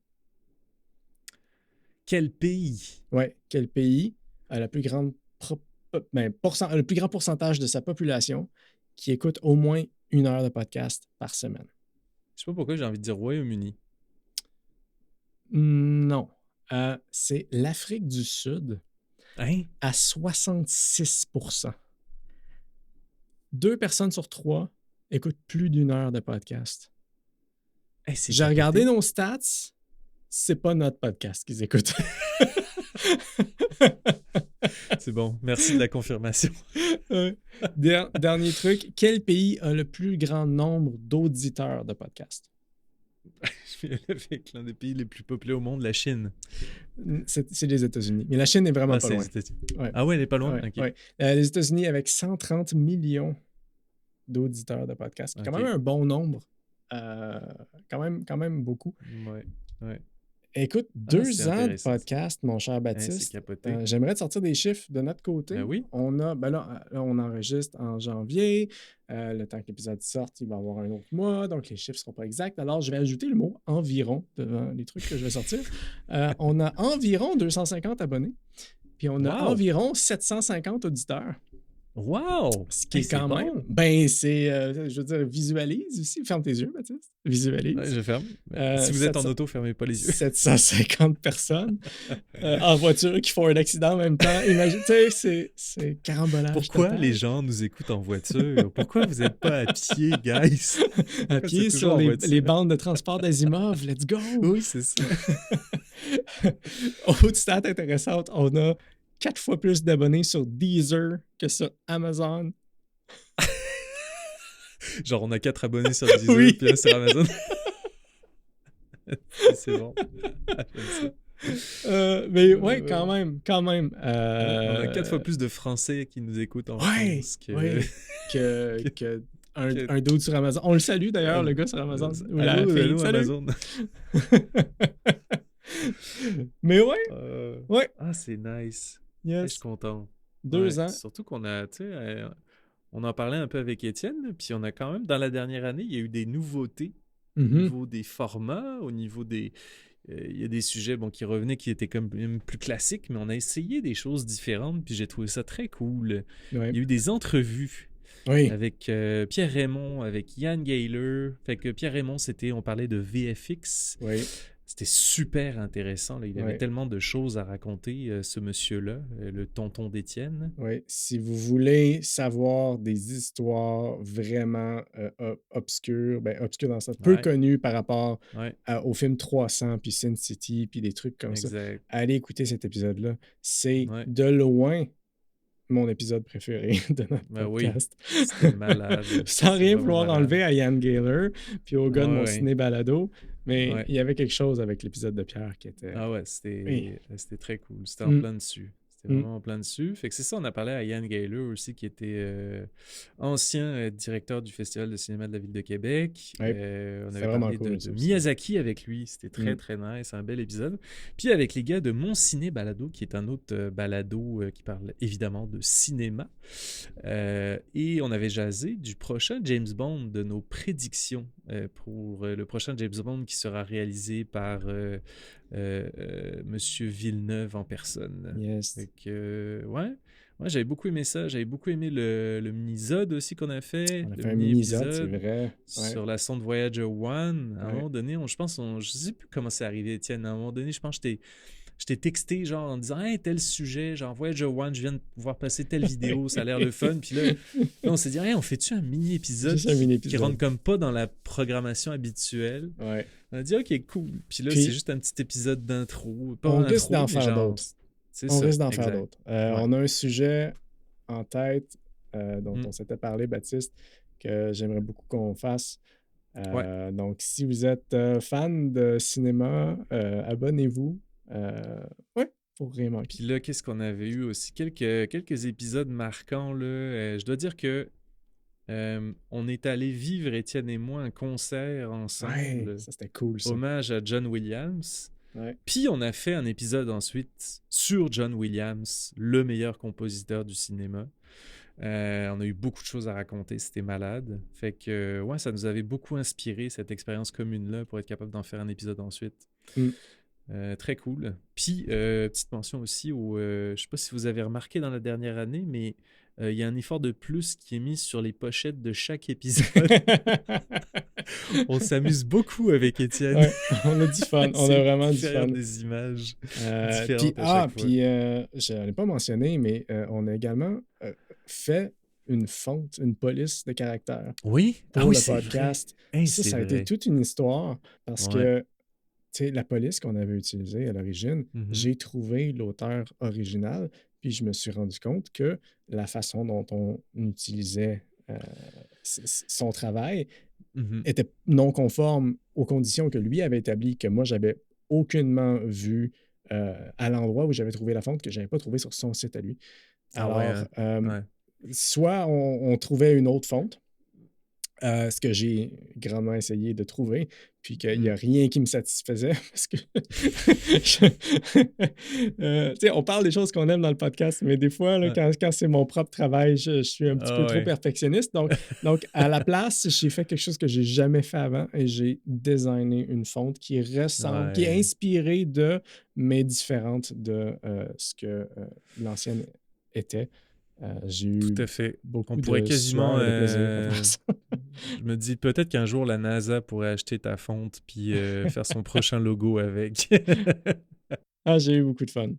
Quel pays?
Ouais, quel pays a la plus grande le plus grand pourcentage de sa population qui écoute au moins 1 heure de podcast par semaine?
Je sais pas pourquoi j'ai envie de dire Royaume-Uni.
Non. C'est l'Afrique du Sud
Hein?
à 66%. 2 personnes sur 3 écoutent plus d'1 heure de podcast.
Hey, c'est
J'ai regardé
capoté.
nos stats, c'est pas notre podcast qu'ils écoutent.
C'est bon. Merci de la confirmation.
Dernier truc, quel pays a le plus grand nombre d'auditeurs de podcasts?
Je vais aller avec l'un des pays les plus peuplés au monde, la Chine.
C'est les États-Unis. Mais la Chine est vraiment
Ah,
pas
c'est
loin.
les États-Unis.
Ouais.
Ah ouais, elle est pas loin?
Ouais,
Ok.
ouais. Les États-Unis avec 130 millions d'auditeurs de podcasts. Quand
Ok.
même un bon nombre. Quand même beaucoup.
Ouais. Ouais.
Écoute,
c'est
2 ans de
intéressant, ça.
podcast, mon cher
Hein, c'est
Baptiste.
capoté.
J'aimerais te sortir des chiffres de notre côté.
Ben oui.
On a, là, on enregistre en janvier. Le temps que l'épisode sorte, il va y avoir un autre mois, donc les chiffres ne seront pas exacts. Alors, je vais ajouter le mot environ devant les trucs que je vais sortir. On a environ 250 abonnés, puis on a
Wow!
environ 750 auditeurs.
Wow!
Ce qui est
c'est
quand
bon.
même. Ben, c'est. Je veux dire, visualise aussi. Ferme tes yeux, Baptiste. Visualise.
Ouais, je ferme. Si vous êtes en
700
auto, fermez pas les yeux.
750 personnes en voiture qui font un accident en même temps. Imagine, tu sais, c'est carambolage.
Pourquoi
total.
les gens nous écoutent en voiture? Pourquoi vous n'êtes pas à pied, guys?
À pied
C'est toujours
sur
en
les
voiture.
bandes de transport d'Asimov. Let's go!
Oui, c'est ça.
Autre stat intéressante, on a 4 fois plus d'abonnés sur Deezer que sur Amazon.
Genre, on a 4 abonnés sur Deezer,
Oui.
puis là, sur Amazon. C'est bon. J'aime ça.
Mais ouais, quand même.
On a 4 fois plus de Français qui nous écoutent en
Ouais,
France que...
ouais, que un dude sur Amazon. On le salue d'ailleurs, le gars sur Amazon. Ou la
Allô,
fille.
allô,
Salut.
Amazon.
Mais ouais, ouais.
Ah, c'est nice. Je
Yes.
suis content.
2 ans.
Surtout qu'on a, tu sais, on en parlait un peu avec Étienne, là, puis on a quand même, dans la dernière année, il y a eu des nouveautés au
Mhm.
niveau des formats, au niveau des... il y a des sujets qui revenaient qui étaient quand même plus classiques, mais on a essayé des choses différentes, puis j'ai trouvé ça très cool.
Ouais.
Il y a eu des entrevues
Oui.
avec Pierre Raymond, avec Yann Gaylor. Fait que Pierre Raymond, on parlait de VFX.
Oui.
C'était super intéressant. Là. Il avait
Ouais.
tellement de choses à raconter, ce monsieur-là, le tonton d'Étienne.
Oui. Si vous voulez savoir des histoires vraiment obscures, obscures dans le sens peu
Ouais.
connues par rapport
Ouais,
au film 300, puis Sin City, puis des trucs comme ça,
exact.
allez écouter cet épisode-là. C'est
Ouais.
de loin mon épisode préféré de notre
Ben oui,
podcast.
c'était malade.
Sans
C'était
rien
vraiment
vouloir
malade.
enlever à Ian Gayler, puis au gars de
Ouais,
mon
ouais.
ciné-balado, mais
Ouais.
il y avait quelque chose avec l'épisode de Pierre qui était...
Ah ouais,
Oui.
c'était très cool. C'était en
Mm.
plein dessus. C'était vraiment en plein dessus. Fait que c'est ça, on a parlé à Ian Gayler aussi, qui était ancien directeur du Festival de cinéma de la Ville de Québec.
Ouais.
On
C'était
avait
vraiment
parlé
cool,
de
ça aussi.
Miyazaki avec lui. C'était très,
Mm.
très nice. Un bel épisode. Puis avec les gars de Mon Ciné Balado, qui est un autre balado qui parle évidemment de cinéma. Et on avait jasé du prochain James Bond, de nos prédictions pour le prochain James Bond qui sera réalisé par Monsieur Villeneuve en personne.
Yes.
Fait que, ouais, j'avais beaucoup aimé ça. J'avais beaucoup aimé le mini-zode aussi qu'on a fait.
On a
le
fait un mini-épisode, c'est
mini-épisode
vrai. Ouais.
sur la sonde Voyager 1. À un
Ouais.
moment donné, je sais plus comment c'est arrivé, Étienne. À un moment donné, je pense que je t'ai texté genre en disant hey, tel sujet, genre Voyager 1, je viens de pouvoir passer telle vidéo, ça a l'air le fun. Puis là, on s'est dit hey, on fait-tu un mini-épisode
Juste un
qui
mini-épisode.
rentre comme pas dans la programmation habituelle?
Ouais.
On a dit ok, cool. Puis là,
Puis-
c'est juste un petit épisode d'intro. Pas
On
un
risque
intro,
d'en
mais
faire
genre,
d'autres.
c'est
On
ça,
risque d'en faire
exact.
d'autres.
Ouais.
On a un sujet en tête dont
Mm.
on s'était parlé, Baptiste, que j'aimerais beaucoup qu'on fasse. Donc, si vous êtes fan de cinéma, abonnez-vous. Ouais, pour rien manquer.
Puis là, qu'est-ce qu'on avait eu aussi? Quelques épisodes marquants, là. Je dois dire que on est allé vivre, Étienne et moi, un concert ensemble.
Ouais, ça c'était cool, ça.
Hommage à John Williams.
Ouais.
Puis on a fait un épisode ensuite sur John Williams, le meilleur compositeur du cinéma. On a eu beaucoup de choses à raconter, c'était malade. Fait que, ouais, ça nous avait beaucoup inspiré, cette expérience commune-là, pour être capable d'en faire un épisode ensuite. Très cool. Puis, petite mention aussi, je sais pas si vous avez remarqué dans la dernière année, mais il y a un effort de plus qui est mis sur les pochettes de chaque épisode. On s'amuse beaucoup avec Étienne.
Ouais, on a du fun. On a vraiment du
faire
fun.
des images différentes
Puis,
à chaque fois.
puis je n'en ai pas mentionné, mais on a également fait une fonte, une police de caractère
Oui,
pour
oui,
le
c'est
podcast.
vrai. Hey,
Ça,
c'est
ça a été
vrai.
toute une histoire parce
Ouais.
que tu sais, la police qu'on avait utilisée à l'origine,
Mhm.
j'ai trouvé l'auteur original, puis je me suis rendu compte que la façon dont on utilisait son travail
Mhm.
était non conforme aux conditions que lui avait établies, que moi, j'avais aucunement vu à l'endroit où j'avais trouvé la fonte, que je n'avais pas trouvé sur son site à lui.
Ah
Alors,
ouais, hein? Ouais.
soit on trouvait une autre fonte, ce que j'ai grandement essayé de trouver, puis qu'il n'y a rien qui me satisfaisait parce que tu sais, on parle des choses qu'on aime dans le podcast, mais des fois, là,
Ouais.
quand c'est mon propre travail, je suis un petit peu
Ah
trop
ouais.
perfectionniste. Donc, à la place, j'ai fait quelque chose que j'ai jamais fait avant et j'ai designé une fonte qui ressemble, qui est
Ouais.
inspirée de, mais différente de ce que l'ancienne était. J'ai eu
Tout à fait.
beaucoup
On pourrait
de
quasiment.
sueur et de plaisir à faire ça.
Je me dis peut-être qu'un jour la NASA pourrait acheter ta fonte puis faire son prochain logo avec.
Ah, j'ai eu beaucoup de fun.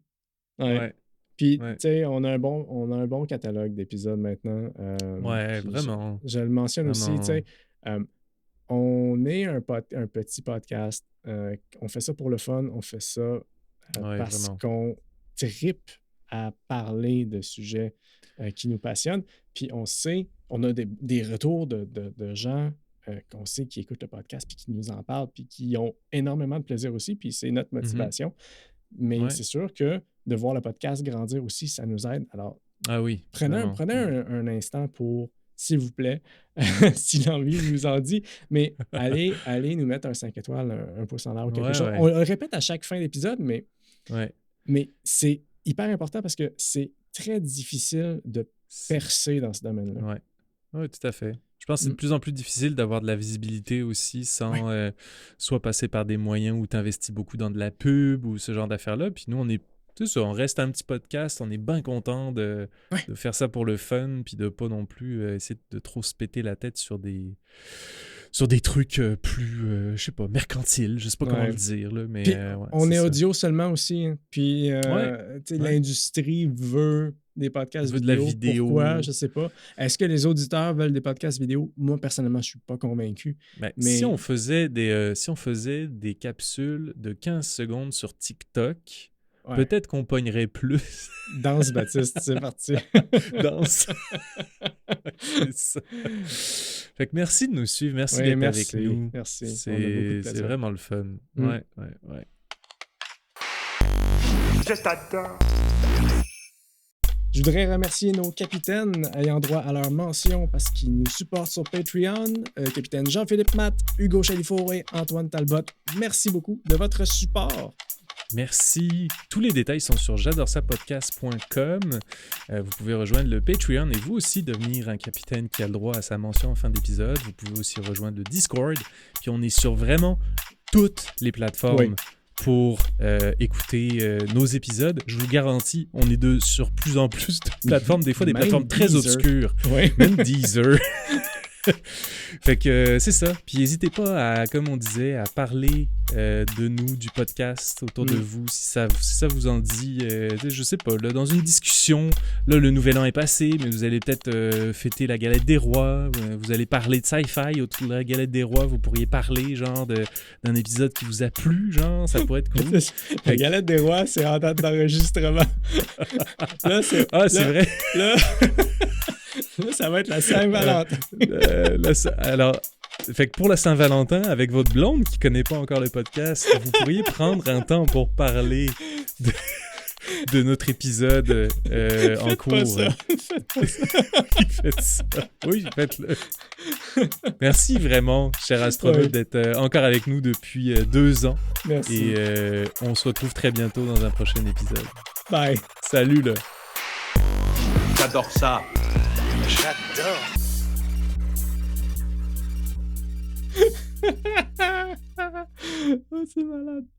Ouais.
Ouais.
Puis,
Ouais.
tu sais, on a un bon catalogue d'épisodes maintenant.
Ouais,
puis
vraiment.
je le mentionne aussi, tu sais, on est un petit podcast. On fait ça pour le fun. On fait ça
Ouais,
parce
vraiment.
qu'on tripe à parler de sujets qui nous passionnent. Puis on sait, on a des retours de gens qu'on sait qui écoutent le podcast puis qui nous en parlent puis qui ont énormément de plaisir aussi. Puis c'est notre motivation. Mais
Ouais.
c'est sûr que de voir le podcast grandir aussi, ça nous aide. Alors,
Ah oui.
prenez
vraiment.
un instant pour, s'il vous plaît, si l'envie vous en dit, mais allez nous mettre un 5 étoiles, un pouce en l'air ou quelque
Ouais,
chose.
ouais.
On le répète à chaque fin d'épisode, mais
Ouais.
c'est hyper important parce que c'est très difficile de percer dans ce domaine-là.
Ouais. Ouais, tout à fait. Je pense que c'est de
Mm.
plus en plus difficile d'avoir de la visibilité aussi sans soit passer par des moyens où tu investis beaucoup dans de la pub ou ce genre d'affaires-là. Puis nous, on reste un petit podcast, on est bien content de faire ça pour le fun, puis de pas non plus essayer de trop se péter la tête sur des trucs plus, je sais pas, mercantiles, je sais pas comment
Ouais.
le dire, là, mais
Puis,
ouais,
on
c'est
est
ça.
audio seulement aussi. Hein. Puis, tu sais,
Ouais.
l'industrie veut des podcasts
Veut de la
vidéo.
vidéo.
Pourquoi? Je sais pas. Est-ce que les auditeurs veulent des podcasts vidéo? Moi, personnellement, je suis pas convaincu.
Mais
Mais-
si on faisait des capsules de 15 secondes sur TikTok,
Ouais.
peut-être qu'on pognerait plus.
Danse, Baptiste, c'est parti.
Danse. C'est ça. Fait que merci de nous suivre, merci
Oui,
d'être
merci,
avec nous.
merci. On a beaucoup de
C'est
plaisir.
vraiment le fun.
Mm.
Ouais.
Je t'adore.
Je voudrais remercier nos capitaines ayant droit à leur mention parce qu'ils nous supportent sur Patreon. Capitaine Jean-Philippe Matt, Hugo Chalifour et Antoine Talbot. Merci beaucoup de votre support.
Merci. Tous les détails sont sur j'adoresapodcast.com. Vous pouvez rejoindre le Patreon et vous aussi devenir un capitaine qui a le droit à sa mention en fin d'épisode. Vous pouvez aussi rejoindre le Discord. Puis on est sur vraiment toutes les plateformes.
Oui.
Pour écouter nos épisodes. Je vous garantis, on est sur plus en plus de plateformes, des fois des
Même
plateformes très
Deezer.
obscures.
Oui.
Même Deezer. Fait que c'est ça. Puis n'hésitez pas à, comme on disait, à parler de nous, du podcast autour de vous, si ça vous en dit, je sais pas, là, dans une discussion, là, le nouvel an est passé, mais vous allez peut-être fêter la galette des rois, vous allez parler de sci-fi autour de la galette des rois, vous pourriez parler, genre, d'un épisode qui vous a plu, genre, ça pourrait être cool.
La galette des rois, c'est en date d'enregistrement. Là, c'est...
Ah, c'est vrai?
Là, là, ça va être la Saint-Valentin.
Alors, fait que pour la Saint-Valentin, avec votre blonde qui connaît pas encore le podcast, vous pourriez prendre un temps pour parler de notre épisode en
Faites
cours.
pas ça.
Faites ça. Oui, faites-le. Merci vraiment, cher astronaute,
Oui.
d'être encore avec nous depuis 2 ans.
Merci.
Et on se retrouve très bientôt dans un prochain épisode.
Bye.
Salut, là.
J'adore ça. J'adore.
Oh, c'est malade.